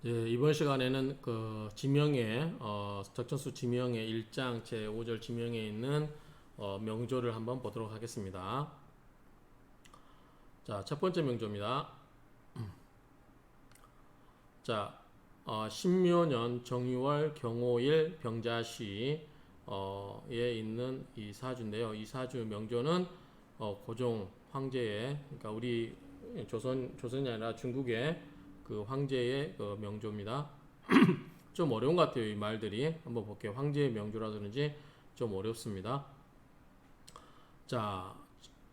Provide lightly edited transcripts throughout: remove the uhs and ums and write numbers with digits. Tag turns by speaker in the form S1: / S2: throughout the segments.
S1: 예, 이번 시간에는 그 지명에 적천수 지명의 1장 제5절 지명에 있는 명조를 한번 보도록 하겠습니다. 자, 첫 번째 명조입니다. 자, 신묘년 정유월 경오일 병자시에 있는 이 사주인데요. 이 사주 명조는 고종 황제의, 그러니까 우리 조선이 아니라 중국의 그 황제의 그 명조입니다. 좀 어려운 것 같아요. 이 말들이 한번 볼게요. 황제의 명조라든지 좀 어렵습니다. 자,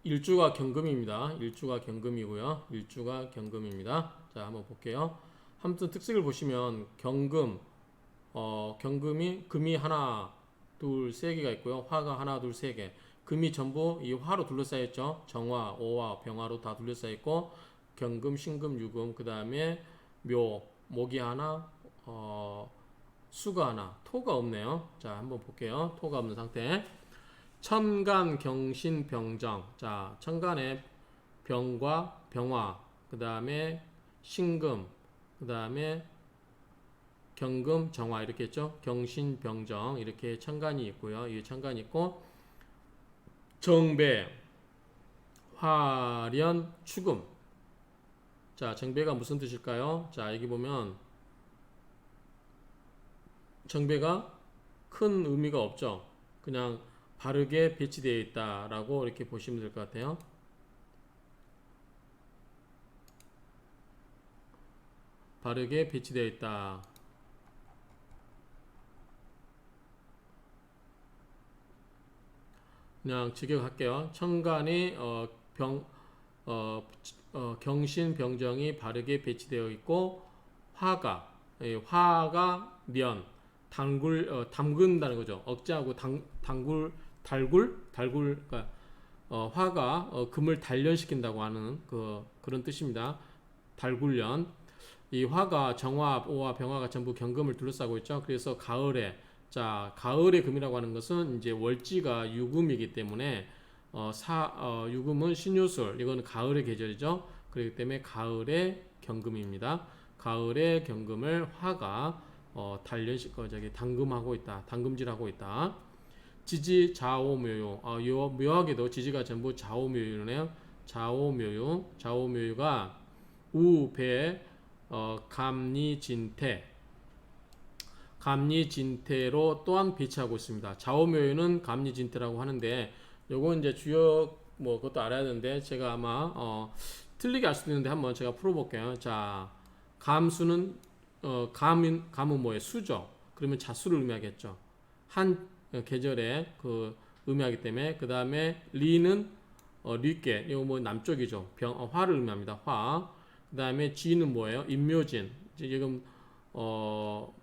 S1: 일주가 경금입니다. 일주가 경금이고요. 일주가 경금입니다. 자, 한번 볼게요. 아무튼 특색을 보시면 경금, 경금이 금이 하나, 둘, 세 개가 있고요. 화가 하나, 둘, 세 개. 금이 전부 이 화로 둘러싸여 있죠. 정화, 오화, 병화로 다 둘러싸여 있고 경금, 신금, 유금, 그 다음에 묘, 목이 하나, 수가 하나, 토가 없네요. 자, 한번 볼게요. 토가 없는 상태. 천간, 경신, 병정. 자, 천간에 병과 병화, 그 다음에 신금, 그 다음에 경금, 정화 이렇게 있죠. 경신, 병정 이렇게 천간이 있고요. 이 천간이 있고 정배, 화련, 축음. 자, 정배가 무슨 뜻일까요? 자, 여기 보면 정배가 큰 의미가 없죠. 그냥 바르게 배치되어 있다라고 이렇게 보시면 될 것 같아요. 바르게 배치되어 있다. 그냥 직역할게요. 천간이 경신 병정이 바르게 배치되어 있고 화가 면 담근다는 거죠. 억제하고 달굴 그러니까 화가 금을 단련시킨다고 하는 그런 뜻입니다. 달굴련. 이 화가 정화, 오화, 병화가 전부 경금을 둘러싸고 있죠. 그래서 가을의 금이라고 하는 것은 이제 월지가 유금이기 때문에 유금은 신유술, 이거는 가을의 계절이죠. 그렇기 때문에 가을의 경금입니다. 가을의 경금을 화가 당금하고 있다, 당금질하고 있다. 지지 좌오묘유, 묘하게도 지지가 전부 좌오묘유네요. 좌오묘유가 우배 감리진태, 감리진태로 또한 배치하고 있습니다. 좌오묘유는 감리진태라고 하는데 요건 이제 주역 뭐 그것도 알아야 되는데 제가 아마 틀리게 할 수도 있는데 한번 제가 풀어볼게요. 자, 감수는 감은 뭐예요? 수죠. 그러면 자수를 의미하겠죠. 한 계절에 그 의미하기 때문에. 그 다음에 리는 리께, 이거 뭐 남쪽이죠. 화를 의미합니다. 화. 그 다음에 지는 뭐예요? 임묘진. 지금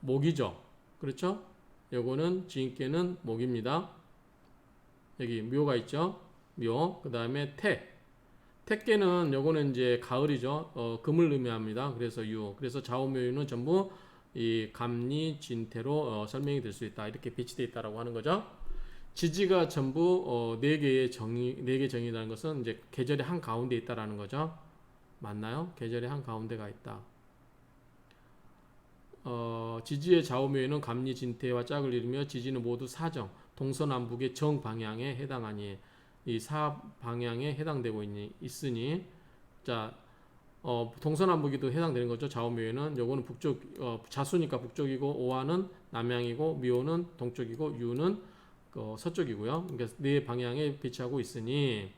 S1: 목이죠. 그렇죠? 요거는 지인께는 목입니다. 여기 묘가 있죠. 묘. 그 다음에 택계는 요거는 이제 가을이죠. 금을 의미합니다. 그래서 그래서 좌우묘유는 전부 이 감리진태로 설명이 될 수 있다. 이렇게 배치되어 있다라고 하는 거죠. 지지가 전부 네 개의 정의라는 것은 이제 계절의 한 가운데 있다라는 거죠. 맞나요? 계절의 한 가운데가 있다. 지지의 좌우묘에는 감리진태와 짝을 이루며 지지는 모두 사정, 동서남북의 정방향에 해당하니 이 사방향에 해당되고 있으니 자, 동서남북이도 해당되는 거죠. 좌우묘에는 요거는 북쪽, 자수니까 북쪽이고 오화는 남향이고 묘는 동쪽이고 유는 서쪽이고요. 그러니까 네 방향에 배치하고 있으니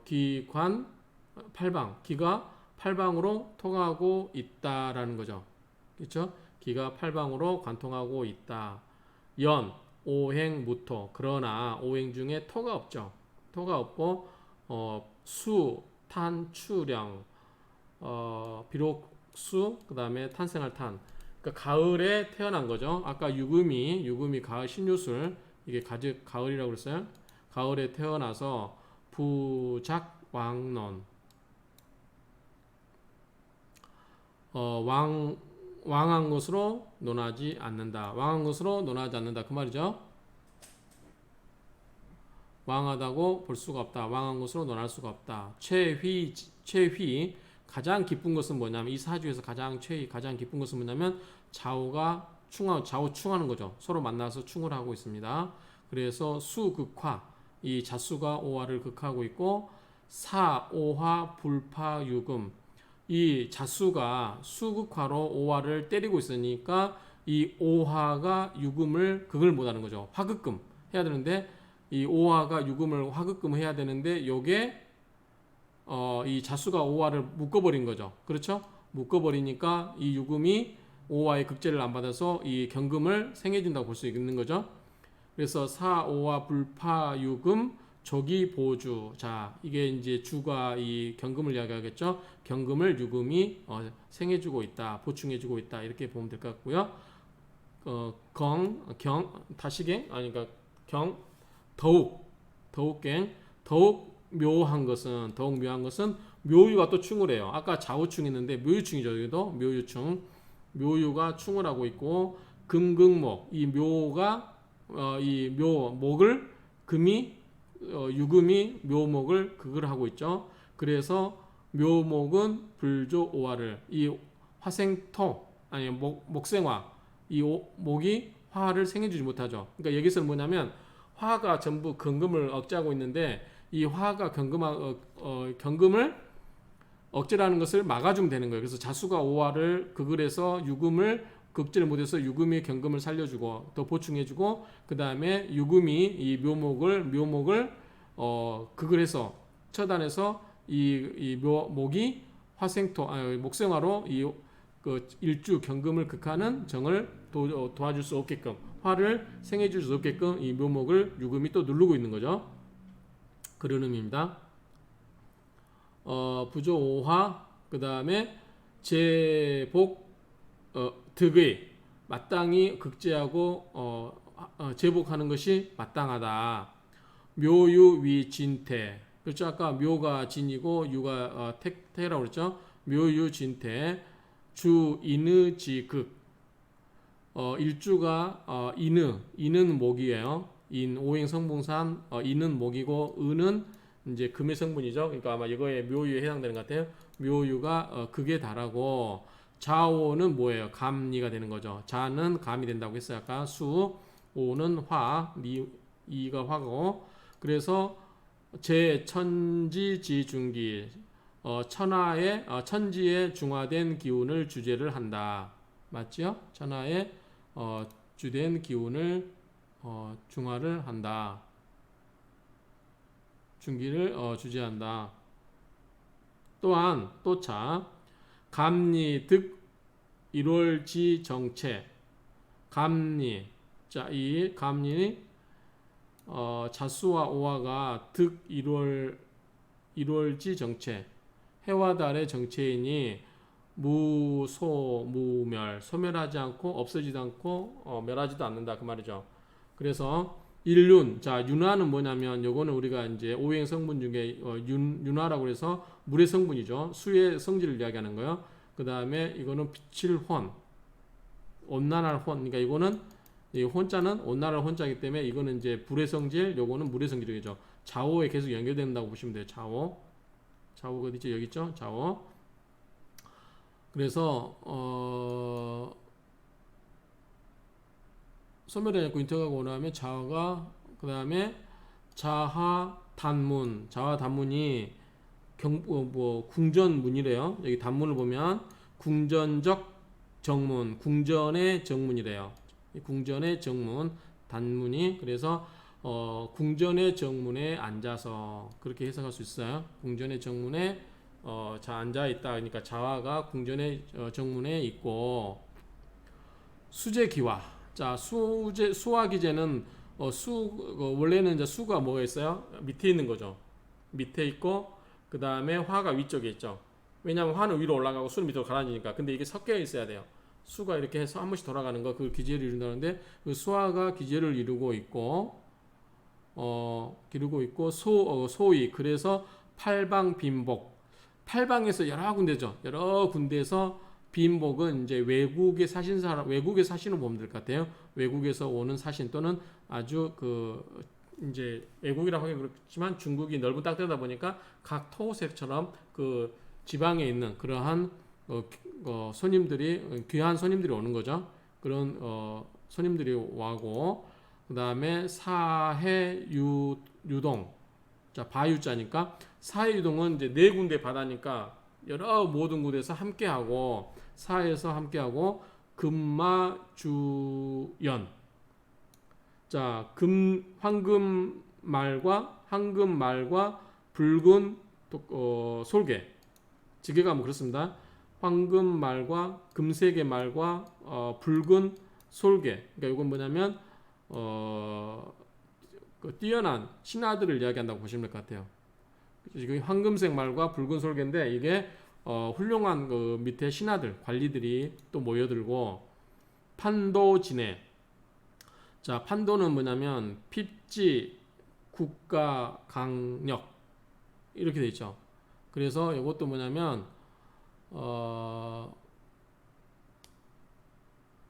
S1: 기관 팔방, 기가 팔방으로 통하고 있다라는 거죠. 그렇죠? 기가 팔방으로 관통하고 있다. 오행, 무토. 그러나 오행 중에 토가 없죠. 토가 없고 수, 탄, 추령. 비록 수, 그 다음에 탄생할 탄. 그러니까 가을에 태어난 거죠. 아까 유금이 가을 신유술, 이게 가을이라고 그랬어요. 가을에 태어나서 부작왕론, 왕한 것으로 논하지 않는다. 왕한 것으로 논하지 않는다. 그 말이죠. 왕하다고 볼 수가 없다. 왕한 것으로 논할 수가 없다. 최휘, 가장 기쁜 것은 뭐냐면 이 사주에서 가장 기쁜 것은 뭐냐면 좌우가 좌우 충하는 거죠. 서로 만나서 충을 하고 있습니다. 그래서 수극화 이 자수가 오화를 극하고 있고 사 오화 불파 유금 이 자수가 수극화로 오화를 때리고 있으니까 이 오화가 유금을 극을 못하는 거죠. 화극금 해야 되는데 이 오화가 유금을 화극금을 해야 되는데 요게 이 자수가 오화를 묶어버린 거죠. 그렇죠? 묶어버리니까 이 유금이 오화의 극제를 안 받아서 이 경금을 생해준다고 볼 수 있는 거죠. 그래서 사, 오화, 불파, 유금, 조기, 보주. 자, 이게 이제 주가 이 경금을 이야기하겠죠. 경금을 유금이 생해주고 있다, 보충해주고 있다 이렇게 보면 될 것 같고요. 다시갱 아니 그러니까 더욱갱 묘한 것은 묘유가 또 충을 해요. 아까 좌우충했는데 묘유충이죠. 여기도 묘유가 충을 하고 있고 금극목 이 묘가 이 묘목을 금이 유금이 묘목을 극을 하고 있죠. 그래서 묘목은 불조 오화를 이 화생토 아니 목생화 이 목이 화를 생해주지 못하죠. 그러니까 여기서는 뭐냐면 화가 전부 경금을 억제하고 있는데 이 화가 경금을 억제라는 것을 막아주면 되는 거예요. 그래서 자수가 오화를 극을 해서 유금을 극제를 못해서 유금이 경금을 살려주고 더 보충해주고 그 다음에 유금이 이 묘목을 극을 해서 처단해서 이 묘목이 목생화로 그 일주 경금을 극하는 정을 도와줄 수 없게끔 화를 생해줄 수 없게끔 이 묘목을 유금이 또 누르고 있는 거죠. 그런 의미입니다. 부조 오화 그 다음에 제복 득의 마땅히 극제하고 제복하는 것이 마땅하다. 묘유 위 진태 그렇죠. 아까 묘가 진이고 유가 태라고 그랬죠. 묘유 진태 주 인의 지극 일주가 인은 목이에요. 오행 성봉산 인은 목이고 은은 이제 금의 성분이죠. 그러니까 아마 이거에 묘유에 해당되는 것 같아요. 묘유가 극에 달하고 자오는 뭐예요? 감리가 되는 거죠. 자는 감이 된다고 했어요. 아까 수, 오는 화, 이가 화고 그래서 제천지지중기 천지에 중화된 기운을 주제를 한다. 맞죠? 천하에 주된 기운을 중화를 한다. 중기를 주재한다. 또한 또차 감리득 1월지 정체 감리 이 감리 자수와 오화가 득 1월지 정체 해와 달의 정체이니 무소무멸 소멸하지 않고 없어지도 않고 멸하지도 않는다 그 말이죠. 그래서 일륜 자 윤화는 뭐냐면 요거는 우리가 이제 오행 성분 중에 윤화라고 해서 물의 성분이죠. 수의 성질을 이야기하는 거예요. 그 다음에 이거는 빛칠혼 온난할 혼 그러니까 이거는 이 혼자는 온난할 혼자이기 때문에 이거는 이제 불의 성질 요거는 물의 성질이죠. 좌오에 계속 연결된다고 보시면 돼요. 좌오가 어디죠? 여기 있죠? 좌오. 그래서 소멸하지 않고 인터가고 오나면 자화가 그 다음에 자하 단문이 궁전문이래요. 여기 단문을 보면 궁전적 정문, 궁전의 정문이래요. 궁전의 정문 단문이 그래서 궁전의 정문에 앉아서 그렇게 해석할 수 있어요. 궁전의 정문에 앉아 있다. 그러니까 자화가 궁전의 정문에 있고 수제기화. 자 수화기제는 원래는 이제 수가 뭐가 있어요? 밑에 있는 거죠. 밑에 있고 그 다음에 화가 위쪽에 있죠. 왜냐하면 화는 위로 올라가고 수는 밑으로 가라앉으니까. 근데 이게 섞여 있어야 돼요. 수가 이렇게 해서 한 번씩 돌아가는 거 그 기제를 이룬다는데 그 수화가 기제를 이루고 있고 소위 그래서 팔방 빈복 팔방에서 여러 군데에서 빈복은 이제 외국에 사시는 보면 될 것 같아요. 외국에서 오는 사신 또는 아주 이제 외국이라고 하기 그렇지만 중국이 넓은 땅대다 보니까 각 토색처럼 지방에 있는 그러한 손님들이 귀한 손님들이 오는 거죠. 그런 손님들이 와고 그 다음에 사해유동 자 바유자니까 사해유동은 이제 네 군데 바다니까 여러 모든 곳에서 함께하고 사해에서 함께하고 금마주연 자 황금말과 붉은 솔개 지게가 뭐 그렇습니다. 황금말과 금색의 말과 붉은 솔개 그러니까 이건 뭐냐면 그 뛰어난 신하들을 이야기한다고 보시면 될 것 같아요. 지금 황금색 말과 붉은 솔개인데 이게 훌륭한 그 밑에 신하들 관리들이 또 모여들고 판도진해 자 판도는 뭐냐면 핍지 국가 강력 이렇게 돼 있죠. 그래서 이것도 뭐냐면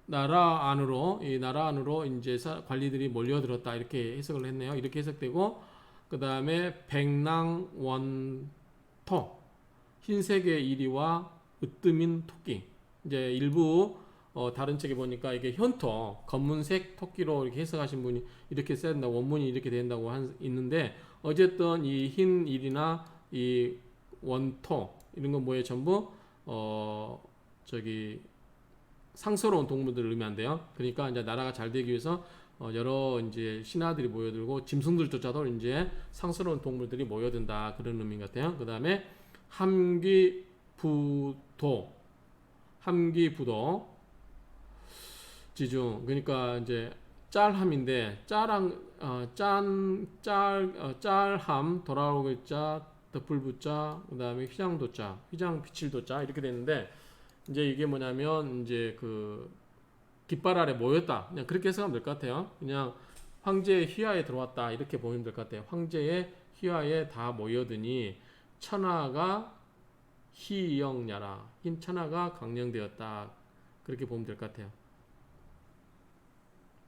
S1: 나라 안으로 이제 관리들이 몰려들었다 이렇게 해석을 했네요. 이렇게 해석되고 그 다음에 백랑원토 흰색의 이리와 으뜸인 토끼 이제 일부 다른 책에 보니까 이게 현토 검은색 토끼로 이렇게 해석하신 분이 이렇게 써야 된다고 원문이 이렇게 된다고 있는데 어쨌든 이 흰 일이나 이 원토 이런 건 뭐예요? 전부 상스러운 동물들을 의미한대요. 그러니까 이제 나라가 잘 되기 위해서 여러 이제 신하들이 모여들고 짐승들조차도 이제 상스러운 동물들이 모여든다 그런 의미 같아요. 그 다음에 함기부도 지중 그러니까 이제 짤함인데 짤함 돌아오고 자 덕불부자 그 다음에 휘장도자 휘장 비칠도자 이렇게 되는데 이제 이게 뭐냐면 이제 그 깃발 아래 모였다 그냥 그렇게 해석하면 될 것 같아요. 그냥 황제의 휘하에 들어왔다 이렇게 보면 될 것 같아요. 황제의 휘하에 다 모여드니 천하가 희영야라 흰 천하가 강령되었다 그렇게 보면 될 것 같아요.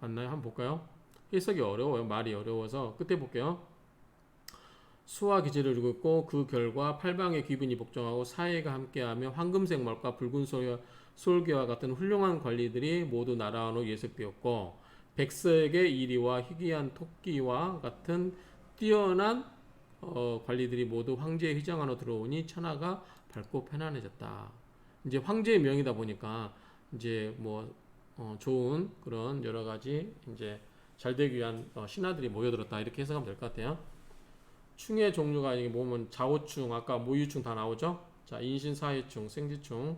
S1: 맞나요? 한번 볼까요? 해석이 어려워요. 말이 어려워서 끝에 볼게요. 수와 기제를 이루고 있고 그 결과 팔방의 귀빈이 복종하고 사해가 함께하며 황금색 말과 붉은 솔개와 같은 훌륭한 관리들이 모두 나라 안으로 예색되었고 백색의 이리와 희귀한 토끼와 같은 뛰어난 관리들이 모두 황제의 휘장 안으로 들어오니 천하가 밝고 편안해졌다. 이제 황제의 명이다 보니까 이제 뭐 좋은 그런 여러 가지 이제 잘 되기 위한 신하들이 모여들었다 이렇게 해석하면 될 것 같아요. 충의 종류가 이게 보면 좌우충 아까 모유충 다 나오죠. 자 인신사해충, 생지충,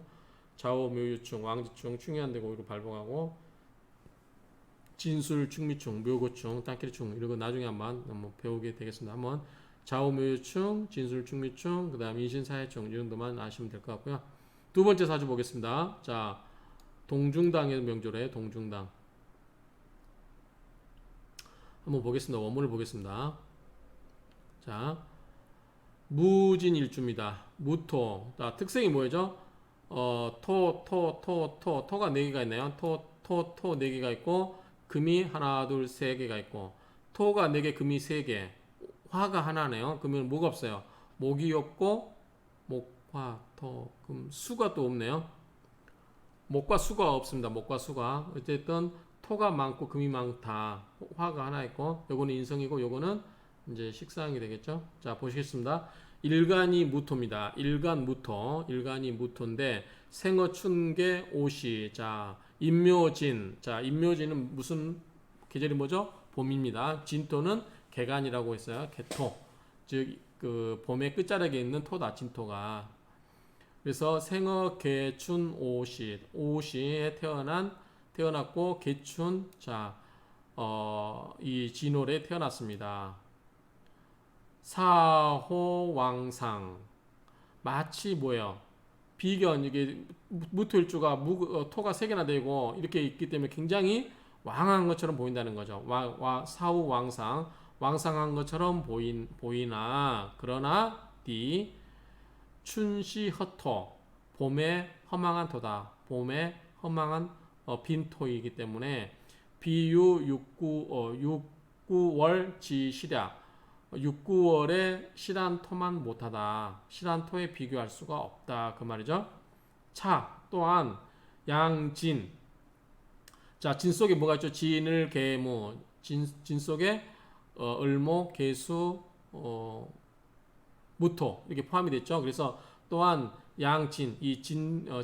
S1: 좌우묘유충, 왕지충, 충의한대고 이로 발봉하고 진술, 충미충, 묘고충, 땅끼리충 이런 거 나중에 한번 배우게 되겠습니다. 한번 좌우묘유충, 진술, 충미충, 그 다음 인신사해충 이 정도만 아시면 될 것 같고요. 두 번째 사주 보겠습니다. 자 동중당의 명조래 동중당 한번 보겠습니다. 원문을 보겠습니다. 자 무진일주입니다. 무토 자 특성이 뭐죠? 토가 4개가 있네요. 토 4개가 있고 금이 하나 둘 3개가 있고 토가 4개 금이 3개 화가 하나네요. 그러면 뭐가 없어요? 목이 없고 목화 토금 수가 또 없네요. 목과 수가 없습니다. 목과 수가 어쨌든 토가 많고 금이 많다. 화가 하나 있고 요거는 인성이고 요거는 이제 식상이 되겠죠. 자 보시겠습니다. 일간이 무토입니다. 일간이 무토인데 생어춘계 오시 자 임묘진 자 임묘진은 무슨 계절이 뭐죠? 봄입니다. 진토는 개간이라고 했어요. 개토 즉 그 봄의 끝자락에 있는 토다 진토가 그래서 생어 개춘 오시에 태어났고 개춘 이 진월에 태어났습니다. 사호왕상 마치 뭐예요? 비견 이게 무토일주가 토가 3개나 되고 이렇게 있기 때문에 굉장히 왕한 것처럼 보인다는 거죠. 사후왕상 왕상한 것처럼 보이나 그러나 춘시허토 봄에 허망한 토다. 봄에 허망한 빈토이기 때문에 비유 6구월 지시랴 6, 9월에 실한토만 못하다. 실한토에 비교할 수가 없다. 그 말이죠. 차 또한 양진. 자, 진 속에 뭐가 있죠? 진을 계모. 진 속에 을목, 계수, 무토 이렇게 포함이 됐죠. 그래서 또한 양진,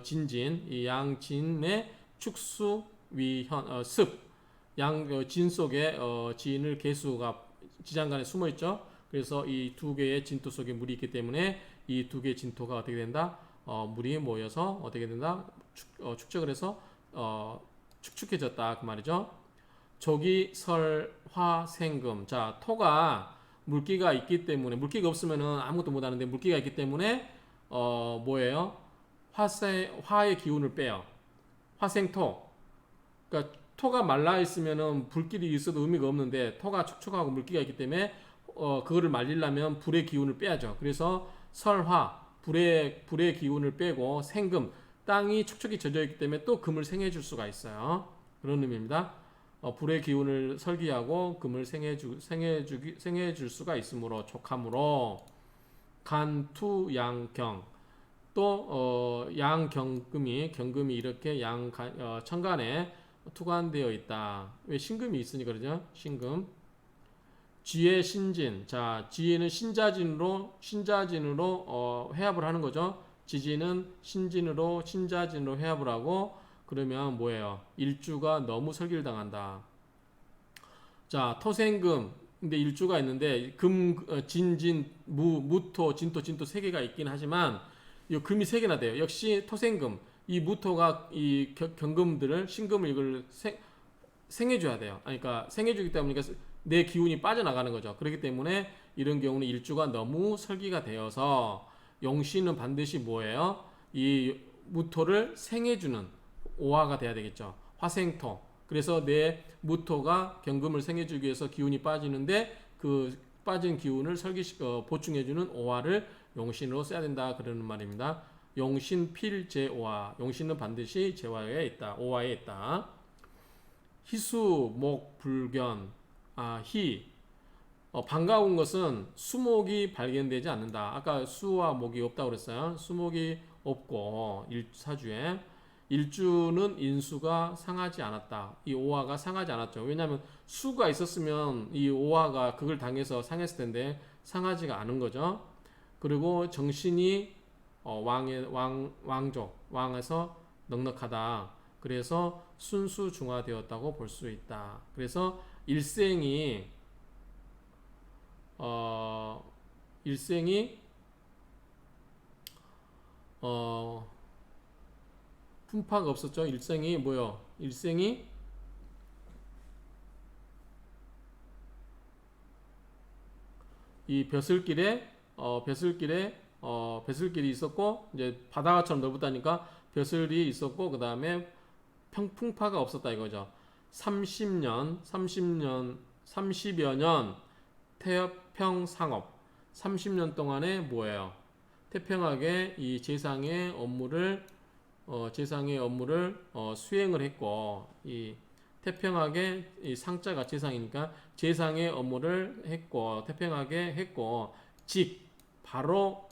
S1: 진진, 이 양진의 축수, 위현, 습, 진 속에 진을 계수가 지장간에 숨어 있죠. 그래서 이 두 개의 진토 속에 물이 있기 때문에 이 두 개의 진토가 어떻게 된다? 물이 모여서 어떻게 된다? 축적을 해서 축축해졌다 그 말이죠. 조기, 설, 화, 생금. 자, 토가 물기가 있기 때문에 물기가 없으면은 아무것도 못 하는데 물기가 있기 때문에 뭐예요? 화의 기운을 빼요. 화생토. 그러니까 토가 말라 있으면은 불길이 있어도 의미가 없는데 토가 촉촉하고 물기가 있기 때문에 그거를 말리려면 불의 기운을 빼야죠. 그래서 설화 불의 기운을 빼고 생금 땅이 촉촉이 젖어 있기 때문에 또 금을 생해줄 수가 있어요. 그런 의미입니다. 불의 기운을 설기하고 금을 생해줄 수가 있으므로 촉함으로 간투 양경 또 양경금이 경금이 이렇게 천간에 투관되어 있다. 왜 신금이 있으니까 그러죠? 신금. 쥐의 신진. 자, 쥐는 신자진으로 회합을 하는 거죠. 지진은 신자진으로 회합을 하고 그러면 뭐예요? 일주가 너무 설기를 당한다. 자, 토생금. 근데 일주가 있는데 진진, 무토, 진토 세 개가 있긴 하지만 이 금이 세 개나 돼요. 역시 토생금. 이 무토가 이 경금들을 신금을 이걸 생해줘야 돼요. 그러니까 생해주기 때문에 내 기운이 빠져나가는 거죠. 그렇기 때문에 이런 경우는 일주가 너무 설기가 되어서 용신은 반드시 뭐예요? 이 무토를 생해주는 오화가 돼야 되겠죠. 화생토. 그래서 내 무토가 경금을 생해주기 위해서 기운이 빠지는데 그 빠진 기운을 보충해주는 오화를 용신으로 써야 된다. 그러는 말입니다. 용신 필제오화. 용신은 반드시 제화에 있다. 오화에 있다. 희수 목 불견. 반가운 것은 수목이 발견되지 않는다. 아까 수와 목이 없다고 그랬어요. 수목이 없고 사주에 일주는 인수가 상하지 않았다. 이 오화가 상하지 않았죠. 왜냐하면 수가 있었으면 이 오화가 그걸 당해서 상했을 텐데 상하지가 않은 거죠. 그리고 정신이 왕에서 넉넉하다. 그래서 순수중화되었다고 볼 수 있다. 그래서 일생이 풍파가 없었죠. 일생이 뭐요? 일생이 이 벼슬길이 있었고 이제 바다처럼 넓었다니까 벼슬이 있었고 그 다음에 풍파가 없었다 이거죠. 30여 년 태평상업 30년 동안에 뭐예요? 태평하게 이 재상의 업무를 수행을 했고 이 태평하게 이 상자가 재상이니까 재상의 업무를 했고 태평하게 했고 바로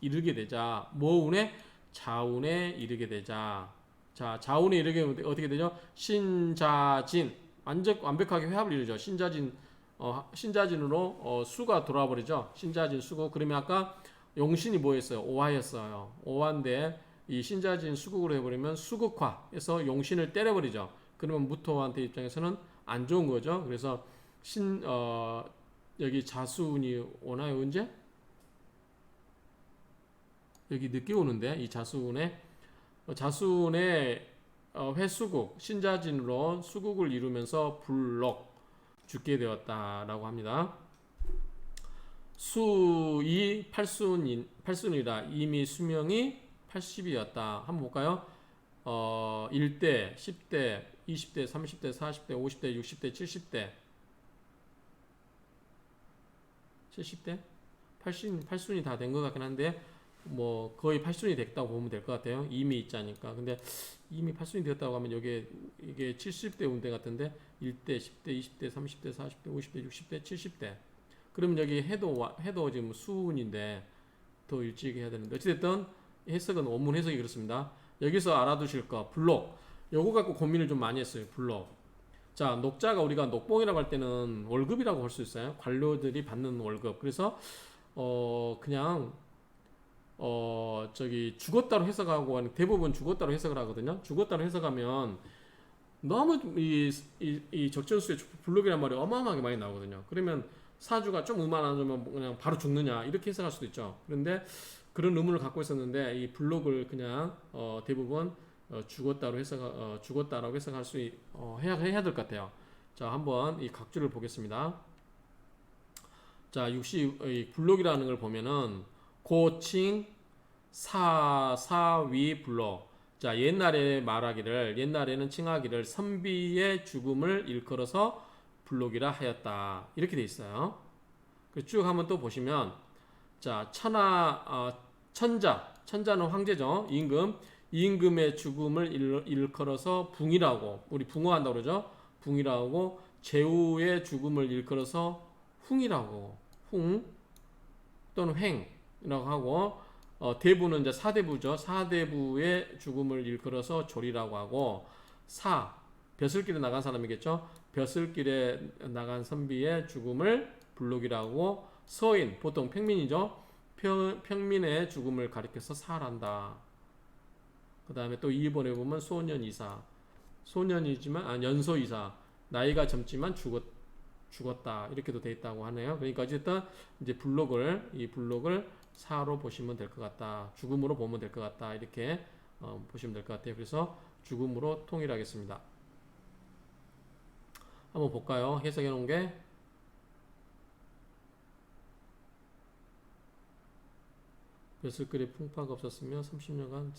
S1: 이르게 되자 뭐운에 자운에 이르게 되자. 자, 자운에 이르게 어떻게 되죠? 신자진 완벽하게 회합을 이루죠. 신자진으로 수가 돌아와 버리죠. 신자진 수국. 그러면 아까 용신이 뭐였어요? 오화였어요. 오화인데 이 신자진 수국으로 해버리면 수국화해서 용신을 때려버리죠. 그러면 무토한테 입장에서는 안 좋은 거죠. 그래서 여기 자수운이 오나요? 언제? 여기 늦게 오는데 이 자수운의 회수국 신자진으로 수국을 이루면서 불록 죽게 되었다라고 합니다. 수이 8순이라 이미 수명이 80이었다. 한번 볼까요? 1대, 10대, 20대, 30대, 40대, 50대, 60대, 70대 70대? 8순이 다 된 것 같긴 한데 뭐 거의 8순이 됐다고 보면 될 것 같아요. 이미 있자니까. 근데 이미 8순이 되었다고 하면 이게 70대 운대 같은데 1대, 10대, 20대, 30대, 40대, 50대, 60대, 70대 그럼 여기 해도 지금 수운인데 더 일찍 해야 되는데 어찌됐든 해석은 원문 해석이 그렇습니다. 여기서 알아두실 거 블록 요거 갖고 고민을 좀 많이 했어요. 블록. 자, 녹자가 우리가 녹봉이라고 할 때는 월급이라고 할 수 있어요. 관료들이 받는 월급. 그래서 그냥 저기 죽었다로 해석하고 대부분 죽었다로 해석을 하거든요. 죽었다로 해석하면 너무 이 적절수의 블록이란 말이 어마어마하게 많이 나오거든요. 그러면 사주가 좀 의만 안 주면 그냥 바로 죽느냐 이렇게 해석할 수도 있죠. 그런데 그런 의문을 갖고 있었는데 이 블록을 그냥 대부분 죽었다라고 해석할 수 해야 될 것 같아요. 자, 한번 이 각주를 보겠습니다. 자, 블록이라는 걸 보면은 고칭 사위 블록. 자, 옛날에는 칭하기를 선비의 죽음을 일컬어서 블록이라 하였다. 이렇게 돼 있어요. 쭉 한번 또 보시면 자, 천자는 황제죠. 임금의 죽음을 일컬어서 붕이라고, 우리 붕어한다고 그러죠. 붕이라고, 제후의 죽음을 일컬어서 흉이라고, 흉 또는 횡이라고 하고, 대부는 이제 사대부죠. 사대부의 죽음을 일컬어서 조리라고 하고, 벼슬길에 나간 사람이겠죠. 벼슬길에 나간 선비의 죽음을 블록이라고, 서인 보통 평민이죠. 평민의 죽음을 가리켜서 사란다. 그 다음에 또 2번에 보면 소년이사, 소년이지만 연소이사, 나이가 젊지만 죽었다 이렇게도 돼 있다고 하네요. 그러니까 어쨌든 이제 이 블록을 사로 보시면 될 것 같다, 죽음으로 보면 될 것 같다 이렇게 보시면 될 것 같아요. 그래서 죽음으로 통일하겠습니다. 한번 볼까요? 해석해 놓은 게 벼슬길에 풍파가 없었으며 30년간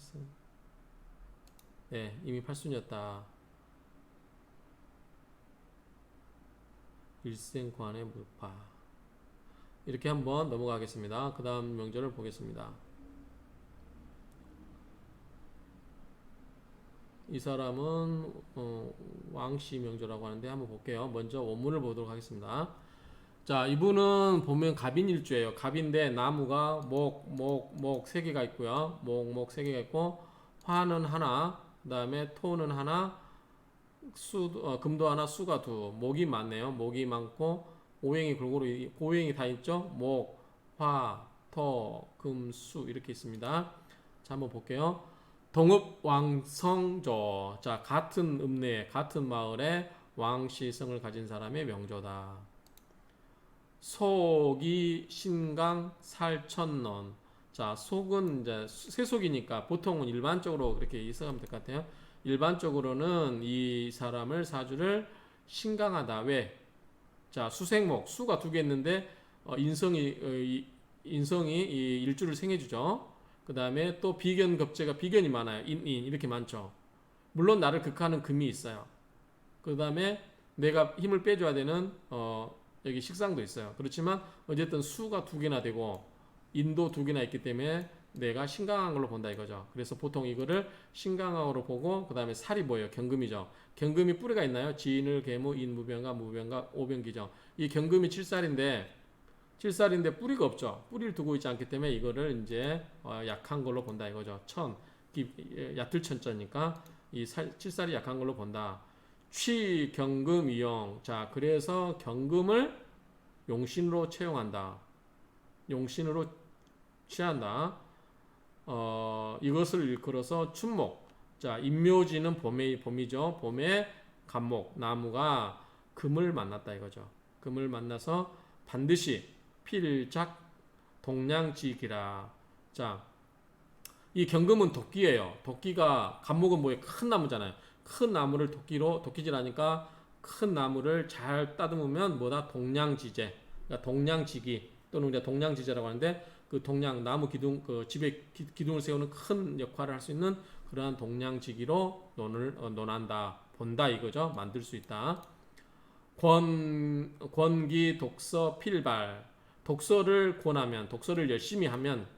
S1: 이미 팔순이었다. 일생관의 무파. 이렇게 한번 넘어가겠습니다. 그 다음 명절을 보겠습니다. 이 사람은 왕씨 명조라고 하는데 한번 볼게요. 먼저 원문을 보도록 하겠습니다. 자, 이분은 보면 갑인일주예요. 갑인데 나무가 목 3개가 있고요. 목 3개가 있고, 화는 하나, 그 다음에 토는 하나, 금도 하나, 수가 2. 목이 많네요. 목이 많고 오행이 골고루 고행이 다 있죠. 목, 화, 토, 금, 수 이렇게 있습니다. 자, 한번 볼게요. 동읍왕성조. 자, 같은 읍내 같은 마을에 왕시성을 가진 사람의 명조다. 속이 신강 살천넌. 자, 속은 이제 세속이니까 보통은 일반적으로 그렇게 해석하면 될 것 같아요. 일반적으로는 이 사주를 신강하다. 왜? 자, 수생목, 수가 2개 있는데 인성이 이 일주를 생해주죠. 그 다음에 또 비견이 많아요. 이렇게 많죠. 물론 나를 극하는 금이 있어요. 그 다음에 내가 힘을 빼줘야 되는 여기 식상도 있어요. 그렇지만 어쨌든 수가 2개나 되고 인도 2개나 있기 때문에 내가 신강한 걸로 본다 이거죠. 그래서 보통 이거를 신강으로 보고, 그 다음에 살이 뭐예요? 경금이죠. 경금이 뿌리가 있나요? 진을, 계무, 인, 무병가, 무병가, 오병기죠. 이 경금이 7살인데 뿌리가 없죠. 뿌리를 두고 있지 않기 때문에 이거를 이제 약한 걸로 본다 이거죠. 얕을 천자니까 이 7살이 약한 걸로 본다. 취, 경금, 이용. 자, 그래서 경금을 용신으로 채용한다. 용신으로 취한다. 이것을 일컬어서 춘목. 자, 임묘지는 봄이죠. 봄에 갑목, 나무가 금을 만났다 이거죠. 금을 만나서 반드시 필작 동량지기라. 자, 이 경금은 도끼예요. 도끼가, 갑목은 뭐예요? 큰 나무잖아요. 큰 나무를 도끼질하니까 큰 나무를 잘 따듬으면 뭐다? 동량지제. 그러니까 동량지기 또는 우리가 동량지제라고 하는데, 그 나무 기둥, 그 집에 기둥을 세우는 큰 역할을 할 수 있는 그러한 동량지기로 논한다, 본다 이거죠. 만들 수 있다. 권기, 독서, 필발. 독서를 권하면, 독서를 열심히 하면,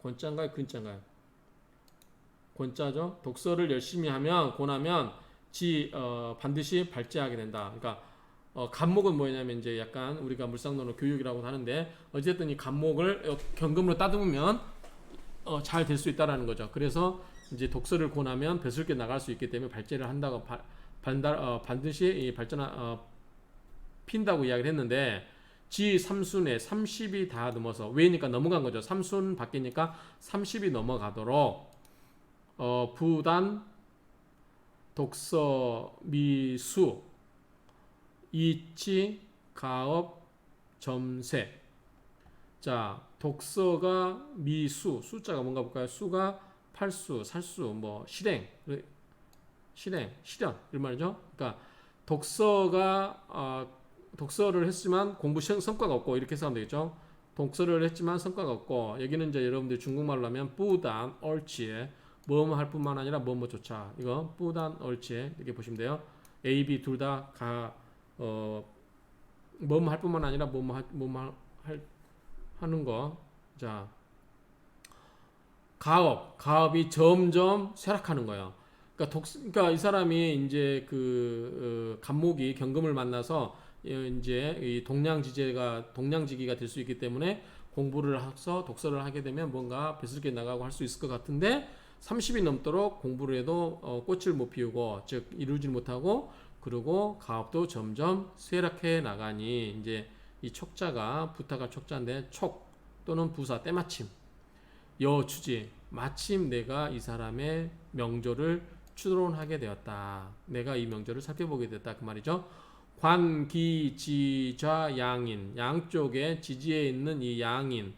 S1: 권자인가요? 근자인가요? 권자죠. 독서를 열심히 하면, 권하면 반드시 발제하게 된다. 그러니까 간목은 뭐냐면 이제 약간 우리가 물상론어 교육이라고 하는데 어쨌든 이 간목을 경금으로 따듬으면 잘 될 수 있다라는 거죠. 그래서 이제 독서를 권하면 배슬게 나갈 수 있기 때문에 발제를 한다고 반드시 이 핀다고 이야기를 했는데 지 3순에 30이 다 넘어서 왜니까 넘어간 거죠. 3순 바뀌니까 30이 넘어가도록 부단 독서 미수 이치 가업 점세. 자, 독서가 미수, 숫자가 뭔가 볼까요? 수가 팔수, 살수, 뭐 실행, 실령 이런 말이죠. 그러니까 독서를 했지만 공부 성과가 없고 이렇게 해서 하면 되겠죠. 독서를 했지만 성과가 없고 여기는 이제 여러분들 중국말로 하면 뿌단 얼치에 뭐뭐 할 뿐만 아니라 뭐뭐조차 이거 뿌단 얼치에 이렇게 보시면 돼요. A, B 둘 다 뭐뭐 할 뿐만 아니라 뭐뭐 하는 거. 자, 가업이 점점 쇠락하는 거예요. 그러니까 이 사람이 이제 간목이 경금을 만나서 이제 이 동량지기가 될 수 있기 때문에 공부를 해서 독서를 하게 되면 뭔가 배슬게 나가고 할 수 있을 것 같은데 30이 넘도록 공부를 해도 꽃을 못 피우고 즉 이루지 못하고 그리고 가업도 점점 쇠락해 나가니 이제 이 촉자가 부타가 촉자인데 촉 또는 부사 때마침 여추지 마침 내가 이 사람의 명조를 추론하게 되었다. 내가 이 명조를 살펴보게 됐다. 그 말이죠. 관기지좌 양인 양쪽에 지지에 있는 이 양인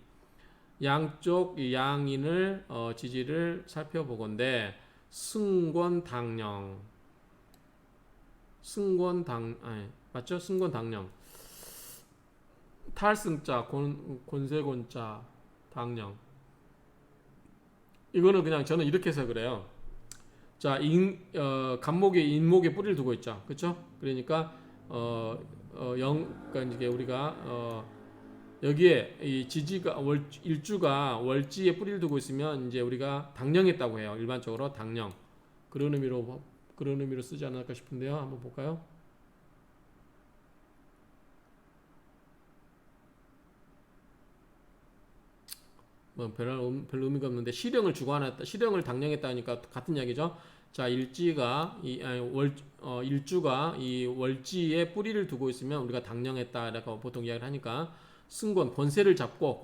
S1: 양쪽 이 양인을 지지를 살펴보건대 승권당령 맞죠? 승권당령 탈승자 곤세곤자 당령 이거는 그냥 저는 이렇게 해서 그래요. 자, 간목에 인목에 뿌리를 두고 있죠. 그렇죠? 그러니까 그러니까 이게 우리가 여기에 이 지지가 일주가 월지에 뿌리를 두고 있으면 이제 우리가 당령했다고 해요. 일반적으로 당령. 그런 의미로 쓰지 않을까 싶은데요. 한번 볼까요? 뭐 별로 의미가 없는데 실령을 주관했다. 실령을 당령했다니까 같은 이야기죠. 자, 일주가 이 월지에 뿌리를 두고 있으면 우리가 당령했다라고 보통 이야기를 하니까 승권 권세를 잡고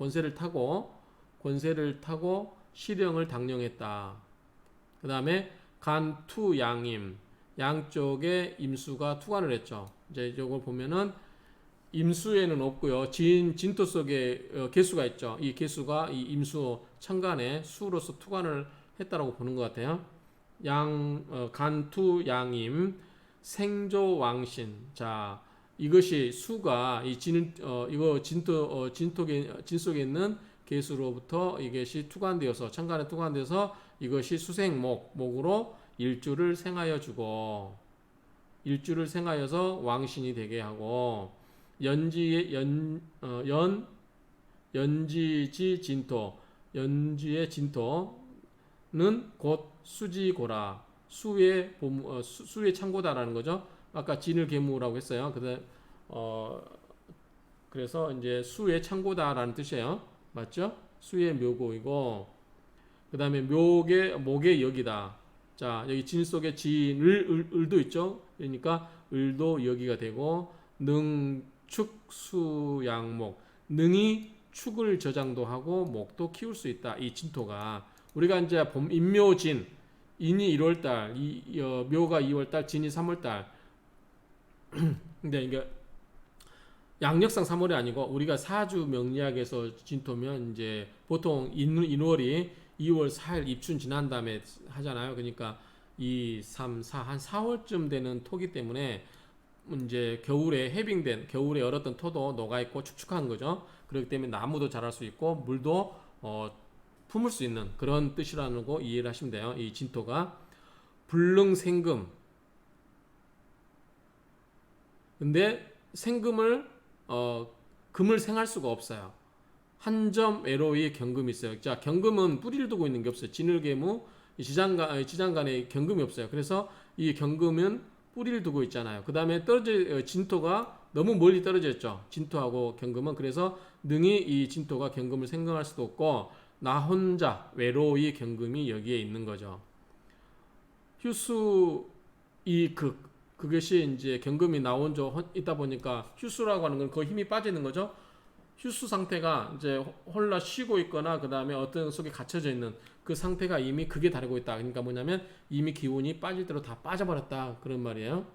S1: 권세를 타고 실령을 당령했다. 그다음에 간투 양임 양쪽에 임수가 투관을 했죠. 이제 이걸 보면은 임수에는 없고요. 진토 속에 개수가 있죠. 이 개수가 이 임수 천간에 수로서 투관을 했다라고 보는 것 같아요. 간투 양임 생조왕신. 자, 이것이 수가 이 이거 진 속에 있는 개수로부터 이것이 투관되어서 천간에 투관돼서 이것이 수생목으로 일주를 생하여 주고 일주를 생하여서 왕신이 되게 하고 연지지 진토 연지의 진토는 곧 수지고라 수의 창고다라는 거죠. 아까 진을 계무라고 했어요. 그래서 이제 수의 창고다라는 뜻이에요. 맞죠? 수의 묘고이고 그 다음에 목의 역이다. 자, 여기 진 속에 을도 있죠. 그러니까 을도 여기가 되고 능축수양목 능이 축을 저장도 하고 목도 키울 수 있다. 이 진토가 우리가 이제 인묘진 인이 1월달 묘가 2월달 진이 3월달 근데 이게 양력상 3월이 아니고 우리가 사주 명리학에서 진토면 이제 보통 인월이 2월 4일 입춘 지난 다음에 하잖아요. 그러니까 2, 3, 4 한 4월쯤 되는 토기 때문에 이제 겨울에 해빙된 겨울에 열었던 토도 녹아 있고 축축한 거죠. 그렇기 때문에 나무도 자랄 수 있고 물도 품을 수 있는 그런 뜻이라는 거 이해를 하시면 돼요. 이 진토가 불능생금. 근데 생금을 금을 생할 수가 없어요. 한 점 외로의 경금이 있어요. 자, 경금은 뿌리를 두고 있는 게 없어요. 진을계무 지장간에 경금이 없어요. 그래서 이 경금은 뿌리를 두고 있잖아요. 그 다음에 진토가 너무 멀리 떨어져 있죠. 진토하고 경금은. 그래서 능히 이 진토가 경금을 생경할 수도 없고 나 혼자 외로이 경금이 여기에 있는 거죠. 휴수 이 그것이 이제 경금이 나온 저 있다 보니까 휴수라고 하는 건 거의 힘이 빠지는 거죠. 휴수 상태가 이제 홀라 쉬고 있거나 그 다음에 어떤 속에 갇혀져 있는 그 상태가 이미 극에 다르고 있다. 그러니까 뭐냐면 이미 기운이 빠질 대로 다 빠져버렸다 그런 말이에요.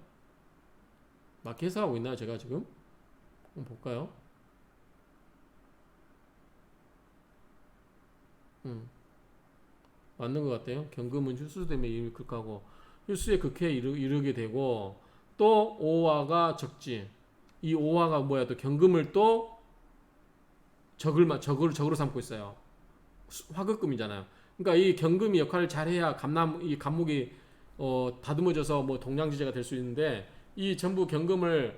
S1: 맞게 해석하고 있나요 제가 지금? 한번 볼까요? 맞는 것 같아요. 경금은 휴수 때문에 이미 극하고 휴수의 극해에 이르게 되고 또 오화가 적지. 이 오화가 뭐야? 또 경금을 또 적으로 삼고 있어요. 화극금이잖아요. 그러니까 이 경금이 역할을 잘해야 이 간목이 다듬어져서 뭐 동량지제가 될 수 있는데 이 전부 경금을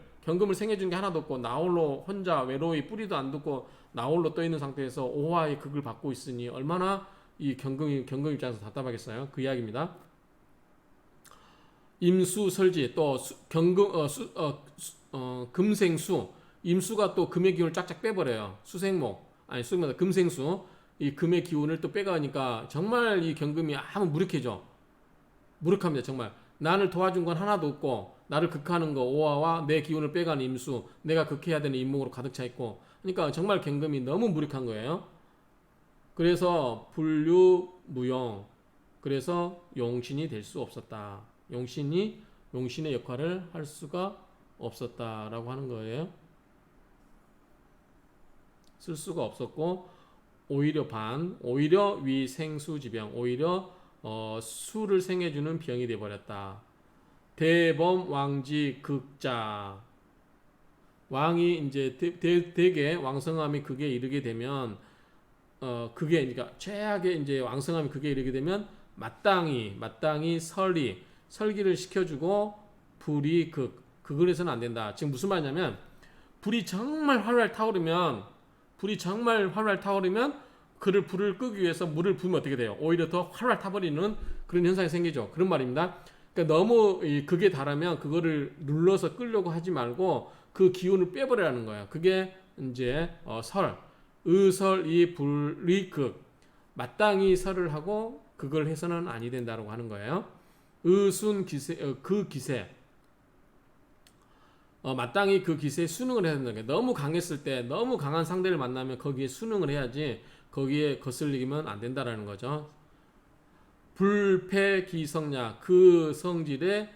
S1: 생해준 게 하나도 없고 나홀로 혼자 외로이 뿌리도 안 듣고 나홀로 떠 있는 상태에서 오화의 극을 받고 있으니 얼마나 이 경금 입장에서 답답하겠어요. 그 이야기입니다. 임수 설지 또 경금 금생수 임수가 또 금의 기운을 쫙쫙 빼버려요. 수생목 아니 수생목 금생수 이 금의 기운을 또 빼가니까 정말 이 경금이 아무 무력해져. 무력합니다. 정말 나를 도와준 건 하나도 없고 나를 극하는 거 오화와 내 기운을 빼가는 임수 내가 극해야 되는 임목으로 가득 차 있고 그러니까 정말 경금이 너무 무력한 거예요. 그래서 불유 무용 그래서 용신이 될 수 없었다. 용신의 역할을 할 수가 없었다라고 하는 거예요. 쓸 수가 없었고 오히려 위생수지병 오히려 수를 생해주는 병이 되어버렸다. 대범 왕지 극자 왕이 이제 대개 왕성함이 극에 이르게 되면 그게 그러니까 최악의 이제 왕성함이 극에 이르게 되면 마땅히 설기를 시켜주고 불이 극을 해서는 안 된다. 지금 무슨 말이냐면 불이 정말 활활 타오르면 불을 끄기 위해서 물을 부으면 어떻게 돼요? 오히려 더 활활 타버리는 그런 현상이 생기죠. 그런 말입니다. 그러니까 너무 극에 달하면 그거를 눌러서 끌려고 하지 말고 그 기운을 빼버리라는 거예요. 그게 이제 의설이 불이 극 마땅히 설을 하고 그걸 해서는 아니 된다고 하는 거예요. 의순 기세 그 기세 마땅히 그 기세에 순응을 해야 된다는 거예요. 너무 강했을 때 너무 강한 상대를 만나면 거기에 순응을 해야지 거기에 거슬리면 안 된다라는 거죠. 불패기성냐 그 성질에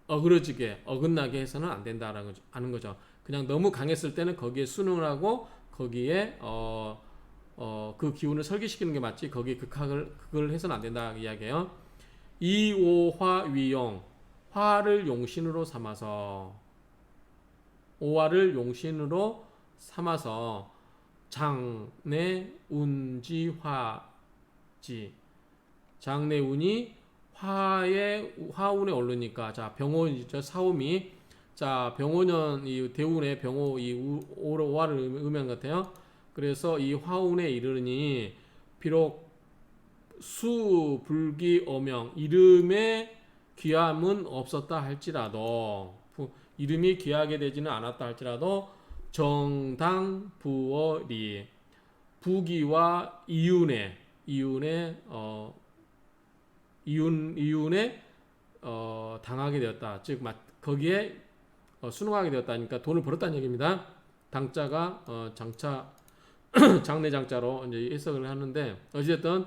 S1: 어그러지게 어긋나게 해서는 안 된다라는 거죠. 하는 거죠. 그냥 너무 강했을 때는 거기에 순응을 하고 거기에 그 기운을 설계시키는 게 맞지 거기에 그걸 해서는 안 된다 이야기예요. 이오화위용 화를 용신으로 삼아서 오화를 용신으로 삼아서 장내운지 화지 장내운이 화운에 오르니까 자 병호죠 사오미 자 병호년 이 대운의 병호 이 오화를 의미한 것 같아요. 그래서 이 화운에 이르니 비록 수 불기 어명 이름의 귀함은 없었다 할지라도 이름이 귀하게 되지는 않았다 할지라도 정당 부월이 부기와 이윤에 당하게 되었다. 즉 거기에 순응하게 되었다니까 돈을 벌었다는 얘기입니다. 당자가 장차 장내장자로 이제 해석을 하는데 어쨌든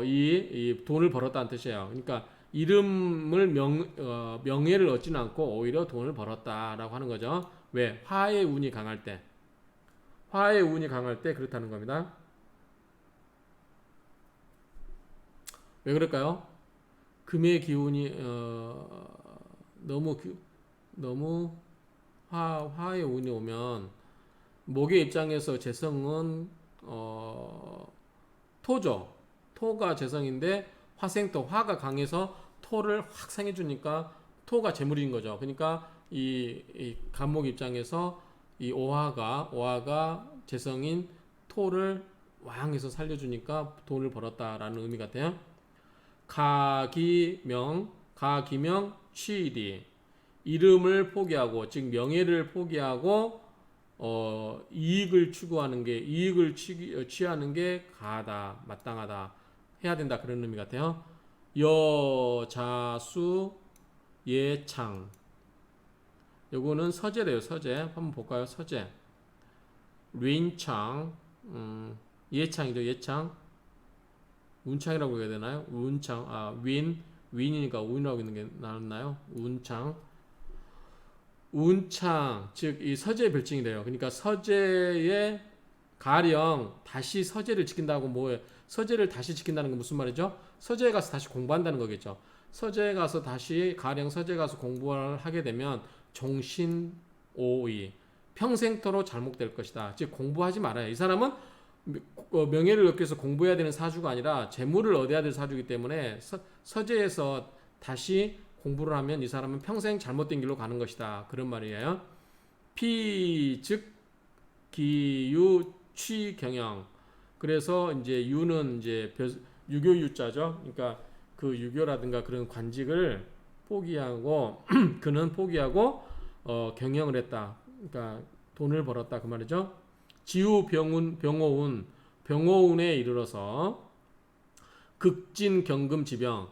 S1: 이 돈을 벌었다는 뜻이에요. 그러니까 이름을 명예를 얻지는 않고 오히려 돈을 벌었다라고 하는 거죠. 왜? 화의 운이 강할 때 그렇다는 겁니다. 왜 그럴까요? 금의 기운이 너무 화의 운이 오면 목의 입장에서 재성은 토죠. 토가 재성인데 화생토 화가 강해서 토를 확 상해주니까 토가 재물인 거죠. 그러니까 이 간목 입장에서 이 오화가 재성인 토를 왕해서 살려주니까 돈을 벌었다라는 의미 같아요. 가기명 취일이 이름을 포기하고 즉 명예를 포기하고 이익을 추구하는 게 이익을 취하는 게 가하다 마땅하다 해야 된다 그런 의미 같아요. 여자수 예창 요거는 서재래요. 서재 한번 볼까요? 서재 린창 예창이죠. 예창 운창이라고 해야 되나요? 운창 윈이니까 운이라고 있는 게 나왔나요? 운창 운창 즉 이 서재의 별칭이래요. 그러니까 서재에 가령 다시 서재를 지킨다고 뭐예요? 서재를 다시 지킨다는 건 무슨 말이죠? 서재에 가서 다시 공부한다는 거겠죠. 서재에 가서 다시 가령 서재에 가서 공부를 하게 되면 종신오의 평생토록 잘못될 것이다. 즉 공부하지 말아요. 이 사람은 명예를 얻기 위해서 공부해야 되는 사주가 아니라 재물을 얻어야 될 사주이기 때문에 서재에서 다시 공부를 하면 이 사람은 평생 잘못된 길로 가는 것이다. 그런 말이에요. 피, 즉, 기유, 취, 경영. 그래서 이제 유는 이제 유교 유자죠. 그러니까 그 유교라든가 그런 관직을 포기하고 그는 포기하고 경영을 했다. 그러니까 돈을 벌었다 그 말이죠. 지우 병오운에 이르러서 극진 경금 지병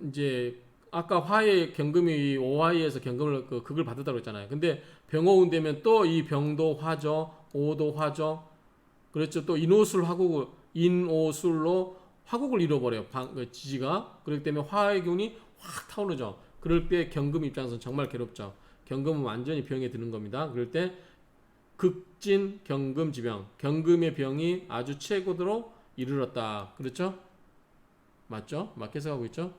S1: 이제 아까 화의 경금이 오화에서 경금을 극을 받았다고 했잖아요. 근데 병오운 되면 또 이 병도 화죠, 오도 화죠. 그렇죠. 또 인오술로 화국을 잃어버려요. 지지가. 그렇기 때문에 화의 기운이 확 타오르죠. 그럴 때 경금 입장에서는 정말 괴롭죠. 경금은 완전히 병에 드는 겁니다. 그럴 때 극진 경금 지병, 경금의 병이 아주 최고로 이르렀다. 그렇죠? 맞죠? 맞게 해석하고 있죠?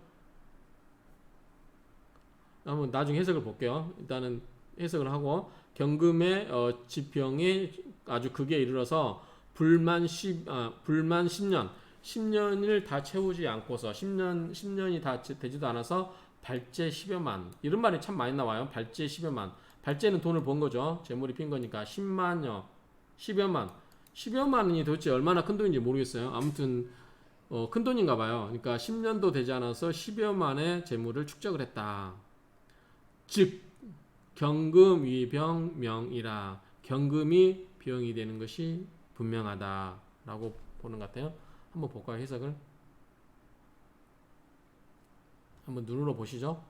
S1: 한번 나중에 해석을 볼게요. 일단은 해석을 하고 경금의 지병이 아주 극에 이르러서 불만 10년 10년을 다 채우지 않고서 10년이 다 되지도 않아서 발제 10여만 이런 말이 참 많이 나와요. 발제 10여만 발제는 돈을 번 거죠. 재물이 핀 거니까 10만여 10여만이 도대체 얼마나 큰 돈인지 모르겠어요. 아무튼 큰 돈인가 봐요. 그러니까 10년도 되지 않아서 10여만의 재물을 축적을 했다. 즉 경금 위병 명이라 경금이 병이 되는 것이 분명하다라고 보는 것 같아요. 한번 볼까요? 해석을 한번 눈으로 보시죠.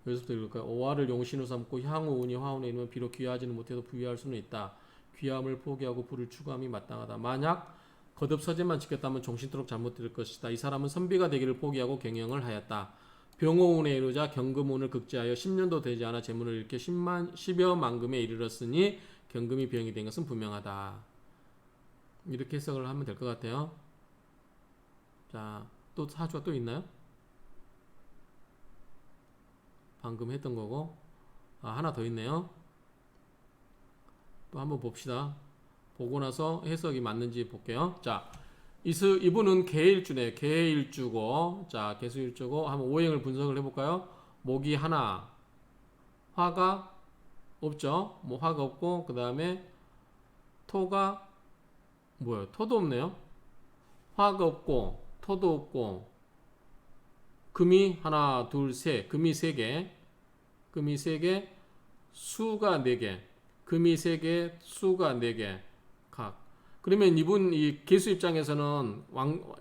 S1: 여기서부터 읽을까요? 오화를 용신으로 삼고 향후 운이 화운에 이르면 비록 귀하지는 못해도 부유할 수는 있다. 귀함을 포기하고 부를 추구함이 마땅하다. 만약 거듭 서재만 지켰다면 종신토록 잘못될 것이다. 이 사람은 선비가 되기를 포기하고 경영을 하였다. 병호운에 이르자 경금운을 극지하여 10년도 되지 않아 재물을 잃게 10여 만금에 이르렀으니 경금이 병이 된 것은 분명하다. 이렇게 해석을 하면 될 것 같아요. 자, 또 사주가 또 있나요? 방금 했던 거고 하나 더 있네요. 또 한번 봅시다. 보고 나서 해석이 맞는지 볼게요. 자, 이분은 개일주네. 개일주고 자 개수일주고 한번 오행을 분석을 해볼까요? 목이 하나 화가 없죠. 뭐 화가 없고 그 다음에 토가 뭐예요? 토도 없네요. 화가 없고 토도 없고 금이 하나 둘 셋 금이 3개 금이 3개 수가 4개 금이 3개 수가 4개 각 그러면 이분 이 개수 입장에서는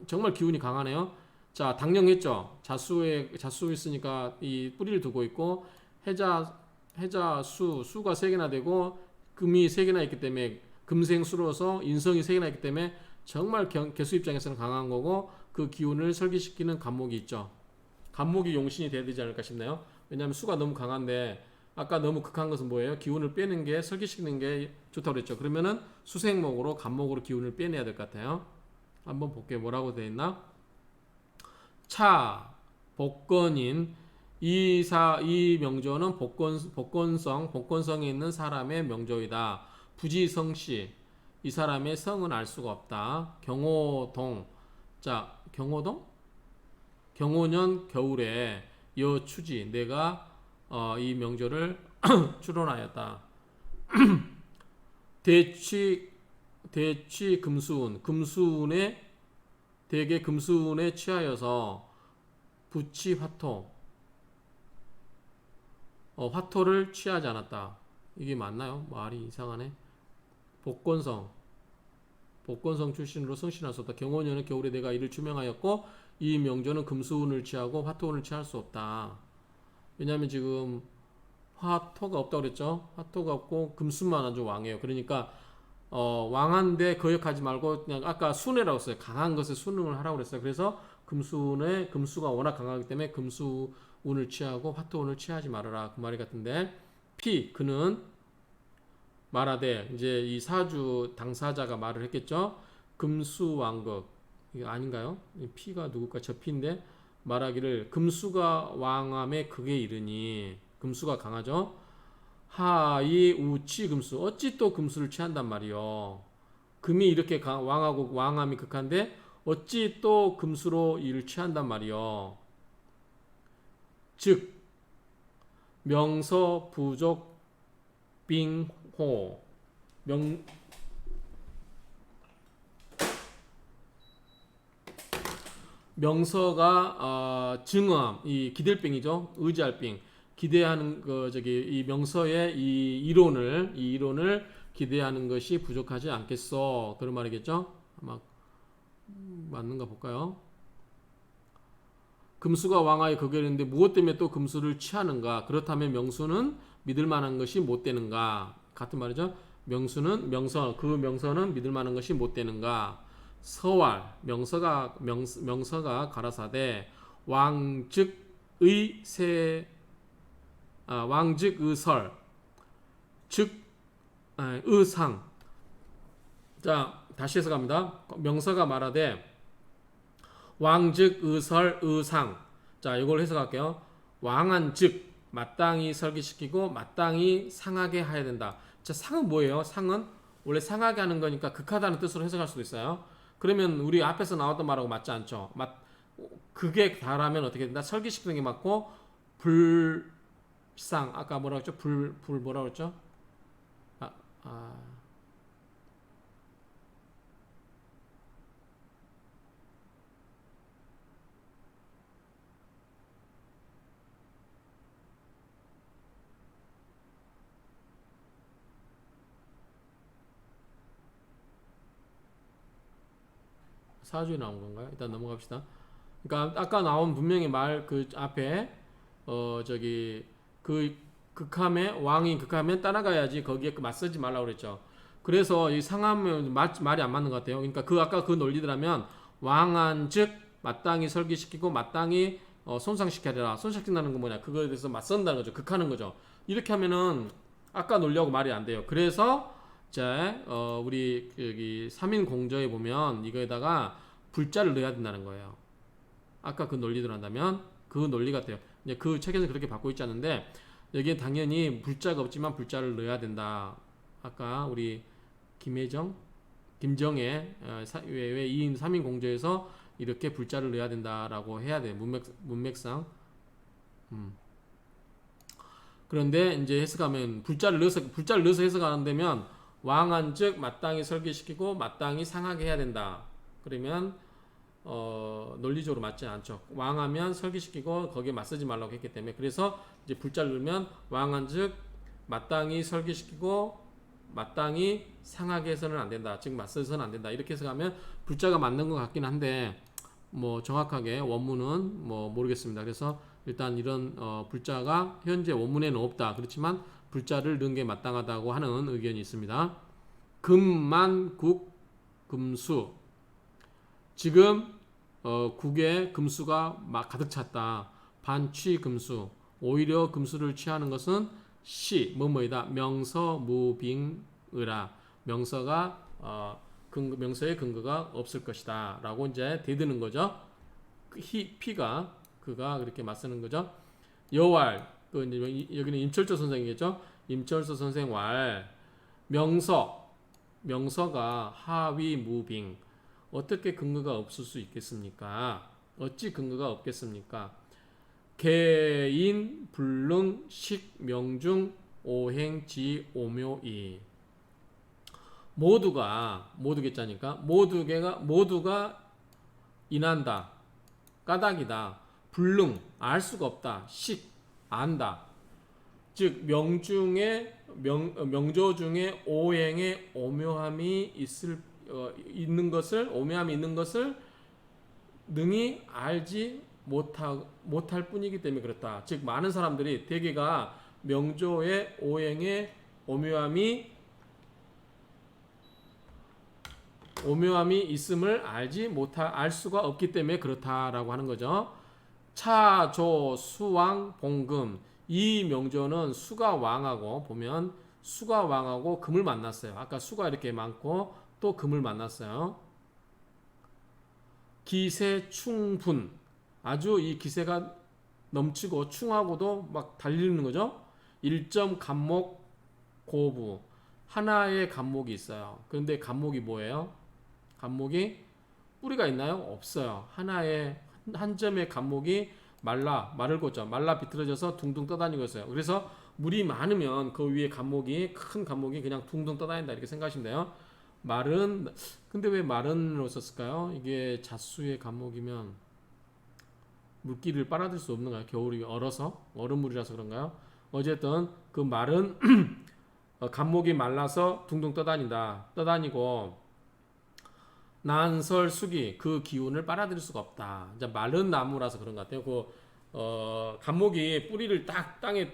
S1: 정말 기운이 강하네요. 자 당령했죠. 자수 있으니까 이 뿌리를 두고 있고 해자 수가 3개나 되고 금이 3개나 있기 때문에 금생수로서 인성이 3개나 있기 때문에 정말 개수 입장에서는 강한 거고 그 기운을 설기시키는 간목이 있죠. 간목이 용신이 돼야 되지 않을까 싶네요. 왜냐하면 수가 너무 강한데 아까 너무 극한 것은 뭐예요? 기운을 빼는 게 설기시키는 게 좋다고 그랬죠. 그러면은 수생목으로 간목으로 기운을 빼내야 될 것 같아요. 한번 볼게요. 뭐라고 되어 있나? 차 복권인 이 명조는 복권성에 있는 사람의 명조이다. 부지성씨 이 사람의 성은 알 수가 없다. 경호동 자 경호동 경호년 겨울에 여추지 내가 이 명조를 추론하였다. 대취 금수운, 금수운에 대개 금수운에 취하여서 부치 화토, 화토를 취하지 않았다. 이게 맞나요? 말이 이상하네. 복권성, 복권성 출신으로 성신할 수 없다. 경호년의 겨울에 내가 이를 주명하였고 이 명조는 금수운을 취하고 화토운을 취할 수 없다. 왜냐하면 지금 화토가 없다고 그랬죠. 화토가 없고 금수만 아주 왕이에요. 그러니까 왕한데 거역하지 말고 그냥 아까 순회라고 했어요. 강한 것에 순응을 하라고 그랬어요. 그래서 금수운의 금수가 워낙 강하기 때문에 금수운을 취하고 화토운을 취하지 말아라 그 말이 같은데 그는 말하되 이제 이 사주 당사자가 말을 했겠죠. 금수왕극 이거 아닌가요? 피가 누굴까? 저 피인데 말하기를 금수가 왕함에 극에 이르니 금수가 강하죠. 하이 우치 금수 어찌 또 금수를 취한단 말이요. 금이 이렇게 왕하고 왕함이 극한데 어찌 또 금수로 이를 취한단 말이요. 즉 명서 부족 빙호 명서가 증언 이 기댈병이죠. 의지할 병 기대하는 그 저기 이 명서의 이 이론을 기대하는 것이 부족하지 않겠어 그런 말이겠죠. 아마 맞는가 볼까요? 금수가 왕하에 거결했는데 무엇 때문에 또 금수를 취하는가? 그렇다면 명수는 믿을 만한 것이 못 되는가? 같은 말이죠. 그 명서는 믿을 만한 것이 못 되는가? 서왈 명서가 가라사대 왕즉의설 즉 의상. 자 다시 해석합니다. 명서가 말하되 왕즉 의설 의상. 자 이걸 해석할게요. 왕한 즉 마땅히 설기시키고 마땅히 상하게 해야 된다. 자 상은 뭐예요? 상은 원래 상하게 하는 거니까 극하다는 뜻으로 해석할 수도 있어요. 그러면 우리 앞에서 나왔던 말하고 맞지 않죠? 그게 다라면 어떻게 된다? 설기시키는 게 맞고 불상 아까 뭐라고 했죠? 불 뭐라고 했죠? 사주에 나온 건가요? 일단 넘어갑시다. 그러니까 아까 나온 분명히 말 그 앞에 저기 그 극함에 왕이 극하면 따라가야지 거기에 맞서지 말라고 그랬죠. 그래서 이 상하면 말이 안 맞는 것 같아요. 그러니까 그 아까 그 논리더라면 왕한 즉 마땅히 설기시키고 마땅히 손상시켜야 되라. 손상시킨다는 건 뭐냐? 그거에 대해서 맞선다는 거죠. 극하는 거죠. 이렇게 하면은 아까 논리하고 말이 안 돼요. 그래서 자, 우리 여기 3인 공저에 보면 이거에다가 불자를 넣어야 된다는 거예요. 아까 그 논리대로 한다면 그 논리 같아요. 이제 그 책에서 그렇게 받고 있지 않는데 여기에 당연히 불자가 없지만 불자를 넣어야 된다. 아까 우리 김정의 왜 2인 3인 공저에서 이렇게 불자를 넣어야 된다라고 해야 돼요. 문맥상. 그런데 이제 해석하면 불자를 넣어서 해석 안 되면 왕한 즉 마땅히 설계시키고 마땅히 상하게 해야 된다. 그러면 논리적으로 맞지 않죠. 왕하면 설계시키고 거기에 맞서지 말라고 했기 때문에 그래서 이제 불자를 넣으면 왕한 즉 마땅히 설계시키고 마땅히 상하게 해서는 안 된다. 즉 맞서서는 안 된다. 이렇게 해석하면 불자가 맞는 것 같긴 한데 뭐 정확하게 원문은 뭐 모르겠습니다. 그래서 일단 이런 불자가 현재 원문에는 없다. 그렇지만 불자를 넣은 게 마땅하다고 하는 의견이 있습니다. 금만국 금수 지금 국에 금수가 막 가득 찼다. 반취 금수 오히려 금수를 취하는 것은 뭐뭐이다. 명서무빙의라 명서가 명서의 근거가 없을 것이다. 라고 이제 대드는 거죠. 피가 그가 그렇게 맞서는 거죠. 여왈 여기는 임철조 선생이겠죠. 임철수 선생 왈 명서가 하위 무빙 어떻게 근거가 없을 수 있겠습니까? 어찌 근거가 없겠습니까? 개인 불능 식 명중 오행지 오묘이 모두겠자니까 모두가 인한다, 까닭이다, 불능, 알 수가 없다, 식, 안다. 즉 명조 중에 오행에 오묘함이 오묘함이 있는 것을 능히 알지 못할 뿐이기 때문에 그렇다. 즉 많은 사람들이 대개가 명조의 오행에 오묘함이 있음을 알 수가 없기 때문에 그렇다라고 하는 거죠. 차, 조, 수왕, 봉금. 이 명조는 수가 왕하고 보면 수가 왕하고 금을 만났어요. 아까 수가 이렇게 많고 또 금을 만났어요. 기세 충분. 아주 이 기세가 넘치고 충하고도 막 달리는 거죠. 일점 간목 고부. 하나의 간목이 있어요. 그런데 간목이 뭐예요? 간목이 뿌리가 있나요? 없어요. 한 점의 간목이 말을 꽂죠. 말라 비틀어져서 둥둥 떠다니고 있어요. 그래서 물이 많으면 그 위에 큰 간목이 그냥 둥둥 떠다닌다 이렇게 생각하시면 돼요. 근데 왜 마른으로 썼을까요? 이게 잣수의 간목이면 물기를 빨아들일 수 없는가요? 겨울이 얼음물이라서 그런가요? 어쨌든 그 말은 간목이 말라서 둥둥 떠다니고 난설수기 그 기운을 빨아들일 수가 없다. 이제 마른 나무라서 그런 것 같아요. 간목이 뿌리를 딱 땅에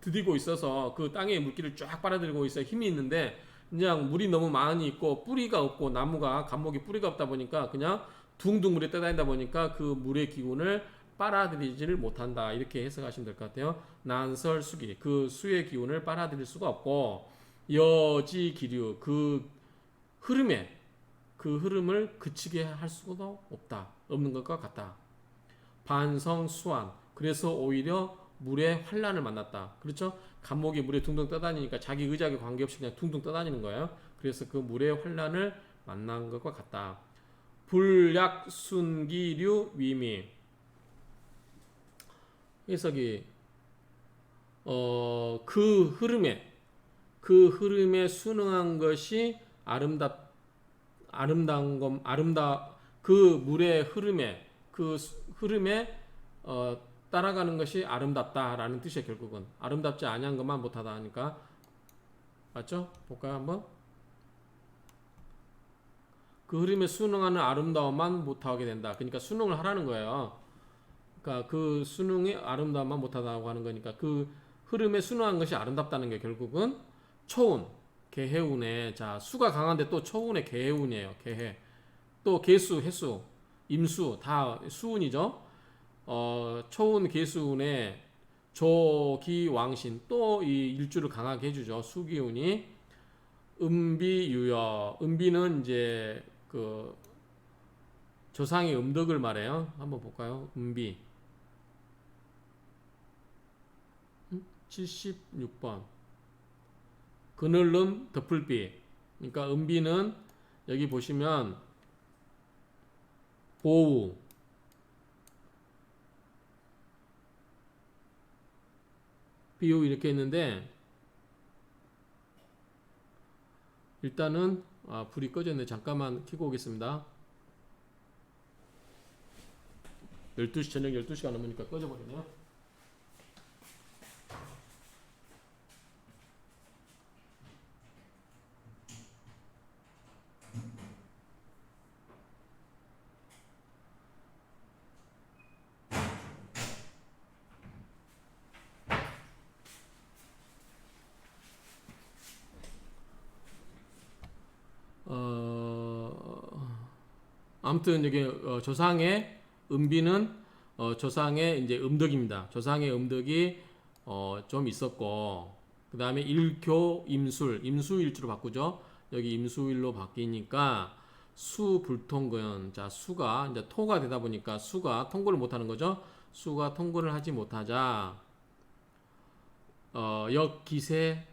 S1: 들이고 있어서 그 땅에 물기를 쫙 빨아들이고 있어요. 힘이 있는데 그냥 물이 너무 많이 있고 뿌리가 없고 간목이 뿌리가 없다 보니까 그냥 둥둥 물에 떠다니다 보니까 그 물의 기운을 빨아들이지를 못한다. 이렇게 해석하시면 될 것 같아요. 난설수기 그 수의 기운을 빨아들일 수가 없고 여지기류 그 흐름을 그치게 할 수가 없는 것과 같다. 반성수완 그래서 오히려 물의 환란을 만났다. 그렇죠? 간목이 물에 둥둥 떠다니니까 자기 의지하게 관계없이 그냥 둥둥 떠다니는 거예요. 그래서 그 물의 환란을 만난 것과 같다. 불약순기류 위미 해석이 그 흐름에 순응한 것이 그 물의 흐름에 따라가는 것이 아름답다라는 뜻이에요. 결국은 아름답지 아니한 것만 못하다 하니까 맞죠? 볼까요 한번? 그 흐름에 순응하는 아름다움만 못하게 된다. 그러니까 순응을 하라는 거예요. 그러니까 그 순응의 아름다움만 못하다고 하는 거니까 그 흐름에 순응한 것이 아름답다는 게 결국은 초운, 개해운에 자 수가 강한데 또 초운의 개해운이에요. 개해. 또 개수, 해수, 임수 다 수운이죠. 초운, 개수운에 조기왕신 또 이 일주를 강하게 해주죠. 수기운이 음비유여. 음비는 이제 그 조상의 음덕을 말해요. 한번 볼까요? 음비 76번 그늘름 덮을비. 그러니까 음비는 여기 보시면 보우 비유 이렇게 있는데 일단은 불이 꺼졌네. 잠깐만 켜고 오겠습니다. 12시 저녁 12시가 넘으니까 꺼져버리네요. 아무튼 여기 조상의 음비는 조상의 이제 음덕입니다. 조상의 음덕이 좀 있었고 그 다음에 일교 임수일주로 바꾸죠. 여기 임수일로 바뀌니까 수불통근 자 수가 이제 토가 되다 보니까 수가 통근을 못하는 거죠. 수가 통근을 하지 못하자 역기세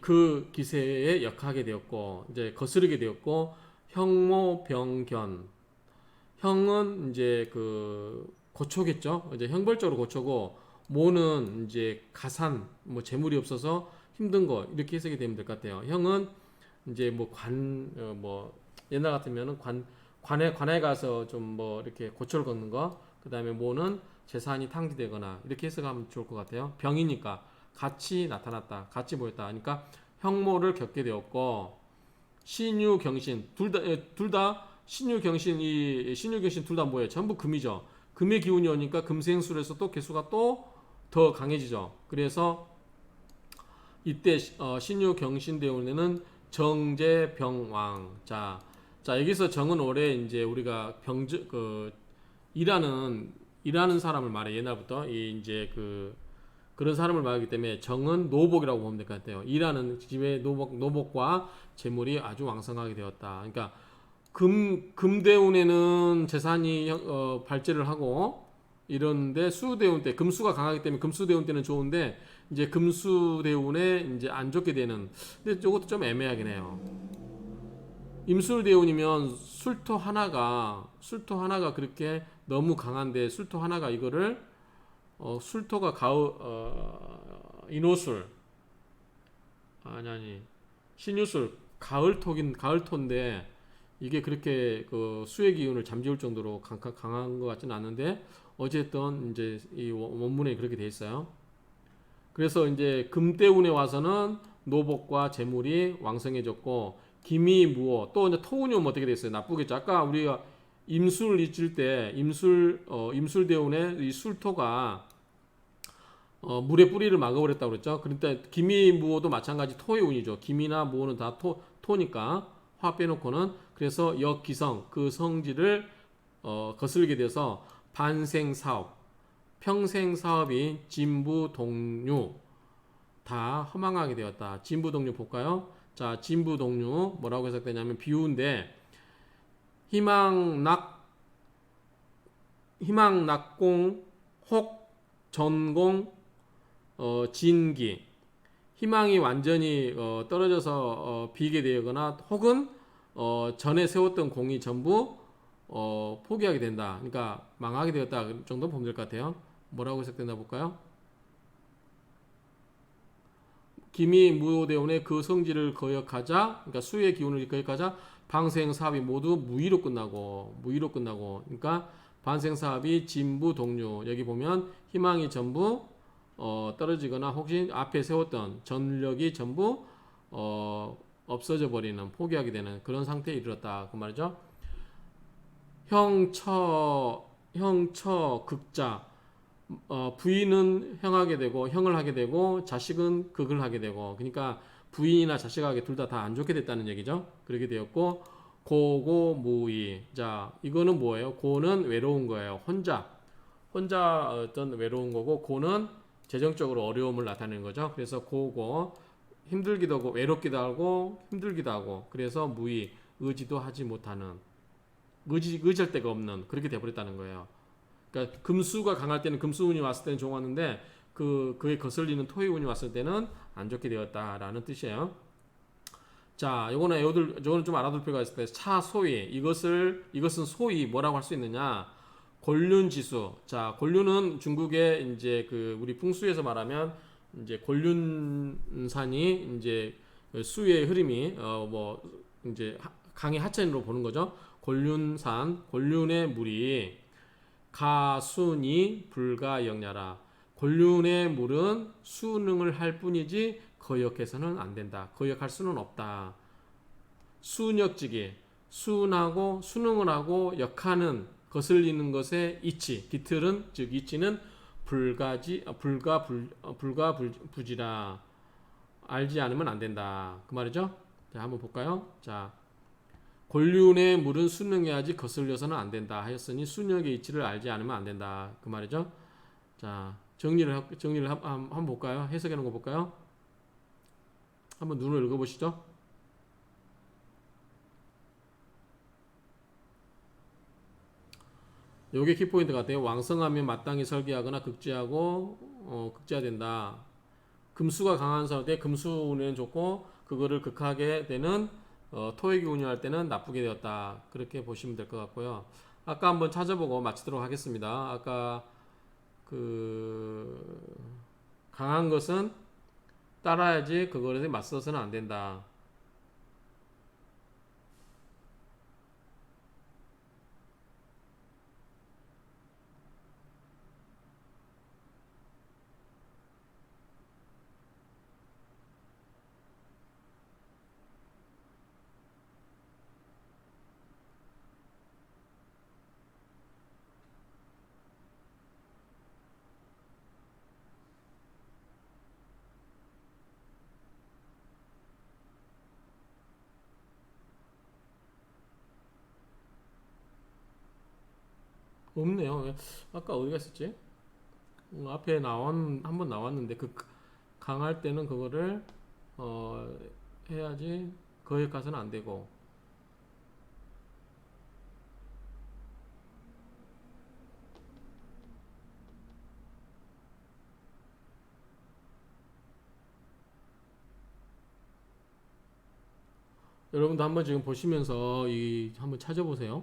S1: 그 기세에 역하게 되었고 이제 거스르게 되었고 형모병견 형은 이제 그 고초겠죠. 이제 형벌적으로 고초고 모는 이제 가산 뭐 재물이 없어서 힘든 거 이렇게 해석이 되면 될 것 같아요. 형은 이제 뭐 뭐 옛날 같으면은 관에 가서 좀 뭐 이렇게 고초를 겪는 거, 그 다음에 모는 재산이 탕진되거나 이렇게 해석하면 좋을 것 같아요. 병이니까 같이 나타났다, 같이 보였다. 그러니까 형모를 겪게 되었고, 신유경신 둘다 신유경신 둘 다 뭐예요? 전부 금이죠. 금의 기운이 오니까 금생술에서 또 개수가 또 더 강해지죠. 그래서 이때 신유경신대운에는 정제병왕. 자 여기서 정은 올해 이제 우리가 일하는 사람을 말해. 옛날부터 이 이제 그런 사람을 말하기 때문에 정은 노복이라고 보면 될 것 같아요. 일하는 집의 노복과 재물이 아주 왕성하게 되었다. 그러니까 금대운에는 재산이 발제를 하고 이런데, 수대운 때 금수가 강하기 때문에 금수대운 때는 좋은데, 이제 금수대운에 이제 안 좋게 되는. 근데 이것도 좀 애매하긴 해요. 임술대운이면 술토 하나가 그렇게 너무 강한데, 술토 하나가 이거를 술토가 인호술 아니 신유술 가을토인데, 이게 그렇게 그 수의 기운을 잠재울 정도로 강한 것 같지는 않은데, 어쨌든 이제 이 원문에 그렇게 돼 있어요. 그래서 이제 금대운에 와서는 노복과 재물이 왕성해졌고, 기미무호, 또 이제 토운이 오면 어떻게 됐어요? 나쁘겠죠. 아까 우리가 임술 잊을 때 임술대운에 이 술토가 물의 뿌리를 막아버렸다고 그랬죠. 그러니까 기미무호도 마찬가지 토의 운이죠. 기미나 무호는 다 토니까 화 빼놓고는. 그래서 역기성, 그 성질을 거슬게 돼서 반생사업, 평생사업이 진부동류 다 허망하게 되었다. 진부동류 볼까요? 자, 진부동류 뭐라고 해석되냐면 비유인데, 희망낙공, 혹, 전공, 진기. 희망이 완전히 떨어져서 비게 되거나, 혹은 전에 세웠던 공이 전부 포기하게 된다. 그러니까 망하게 되었다 정도 보면 될 것 같아요. 뭐라고 해석되나 볼까요? 기미 무호대운의 그 성질을 거역하자, 그러니까 수의 기운을 거역하자 방생 사업이 모두 무의로 끝나고, 그러니까 반생 사업이 진부 동류. 여기 보면 희망이 전부 떨어지거나, 혹시 앞에 세웠던 전력이 전부 없어져 버리는, 포기하게 되는 그런 상태에 이르렀다 그 말이죠. 형처 극자. 부인은 형하게 되고, 형을 하게 되고, 자식은 극을 하게 되고, 그러니까 부인이나 자식하게 둘 다 안 좋게 됐다는 얘기죠. 그렇게 되었고, 고고무이. 자, 이거는 뭐예요? 고는 외로운 거예요. 혼자 어떤 외로운 거고, 고는 재정적으로 어려움을 나타내는 거죠. 그래서 고고, 힘들기도 하고 외롭기도 하고 힘들기도 하고, 그래서 무의, 의지도 하지 못하는, 의지할 데가 없는, 그렇게 돼버렸다는 거예요. 그러니까 금수가 강할 때는, 금수운이 왔을 때는 좋았는데, 그에 거슬리는 토의운이 왔을 때는 안 좋게 되었다라는 뜻이에요. 자, 요거는 좀 알아둘 필요가 있을 때, 차소위. 이것은 소위 뭐라고 할 수 있느냐? 곤륜지수. 자, 곤륜은 중국의 이제 우리 풍수에서 말하면 이제 곤륜산이 이제 수의 흐름이 뭐 이제 강의 하천으로 보는 거죠. 곤륜산, 곤륜의 물이 가순이 불가영야라. 곤륜의 물은 수능을 할 뿐이지 거역해서는 안 된다. 거역할 수는 없다. 수역지기, 수능하고 역하는, 거슬리는 것의 이치, 뒤틀은, 즉 이치는 불가부지라. 알지 않으면 안 된다 그 말이죠. 자, 한번 볼까요? 자, 곤륜의 물은 수능해야지 거슬려서는 안 된다 하였으니, 수역의 이치를 알지 않으면 안 된다 그 말이죠. 자, 정리를 한번 볼까요? 해석해 놓은 거 볼까요? 한번 눈을 읽어보시죠. 요게 키포인트 같아요. 왕성하면 마땅히 설계하거나 극지화된다. 금수가 강한 상태, 금수운은 좋고, 그거를 극하게 되는 토액이 운영할 때는 나쁘게 되었다. 그렇게 보시면 될 것 같고요. 아까 한번 찾아보고 마치도록 하겠습니다. 아까 강한 것은 따라야지 그거에 맞서서는 안 된다. 없네요. 아까 어디 갔었지? 앞에 한번 나왔는데 그 강할 때는 그거를 어, 해야지 거기 가서는 안 되고. 여러분도 한번 지금 보시면서 이 한번 찾아보세요.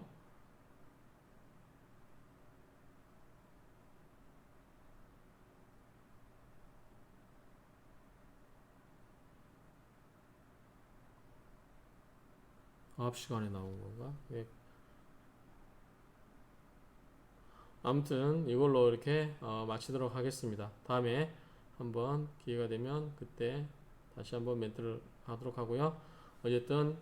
S1: 아홉 시간에 나온 건가? 예. 아무튼 이걸로 이렇게 마치도록 하겠습니다. 다음에 한번 기회가 되면 그때 다시 한번 멘트를 하도록 하고요. 어쨌든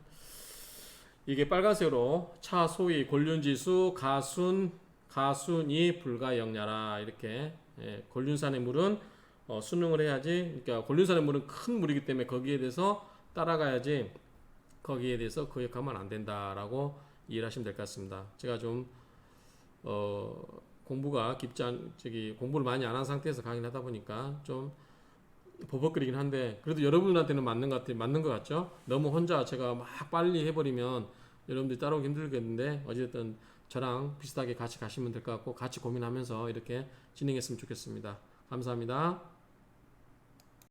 S1: 이게 빨간색으로 차 소위 권륜지수 가순이 불가영야라 이렇게 권륜산의 물은 수능을 해야지. 그러니까 권륜산의 물은 큰 물이기 때문에 거기에 대해서 따라가야지 거기에 대해서 거역하면 안 된다라고 이해를 하시면 될 것 같습니다. 제가 좀 공부가 깊지 않 저기 공부를 많이 안 한 상태에서 강의를 하다 보니까 좀 버벅거리긴 한데 그래도 여러분들한테는 맞는 것 같죠? 너무 혼자 제가 막 빨리 해버리면 여러분들이 따라오기 힘들겠는데 어쨌든 저랑 비슷하게 같이 가시면 될 것 같고 같이 고민하면서 이렇게 진행했으면 좋겠습니다. 감사합니다.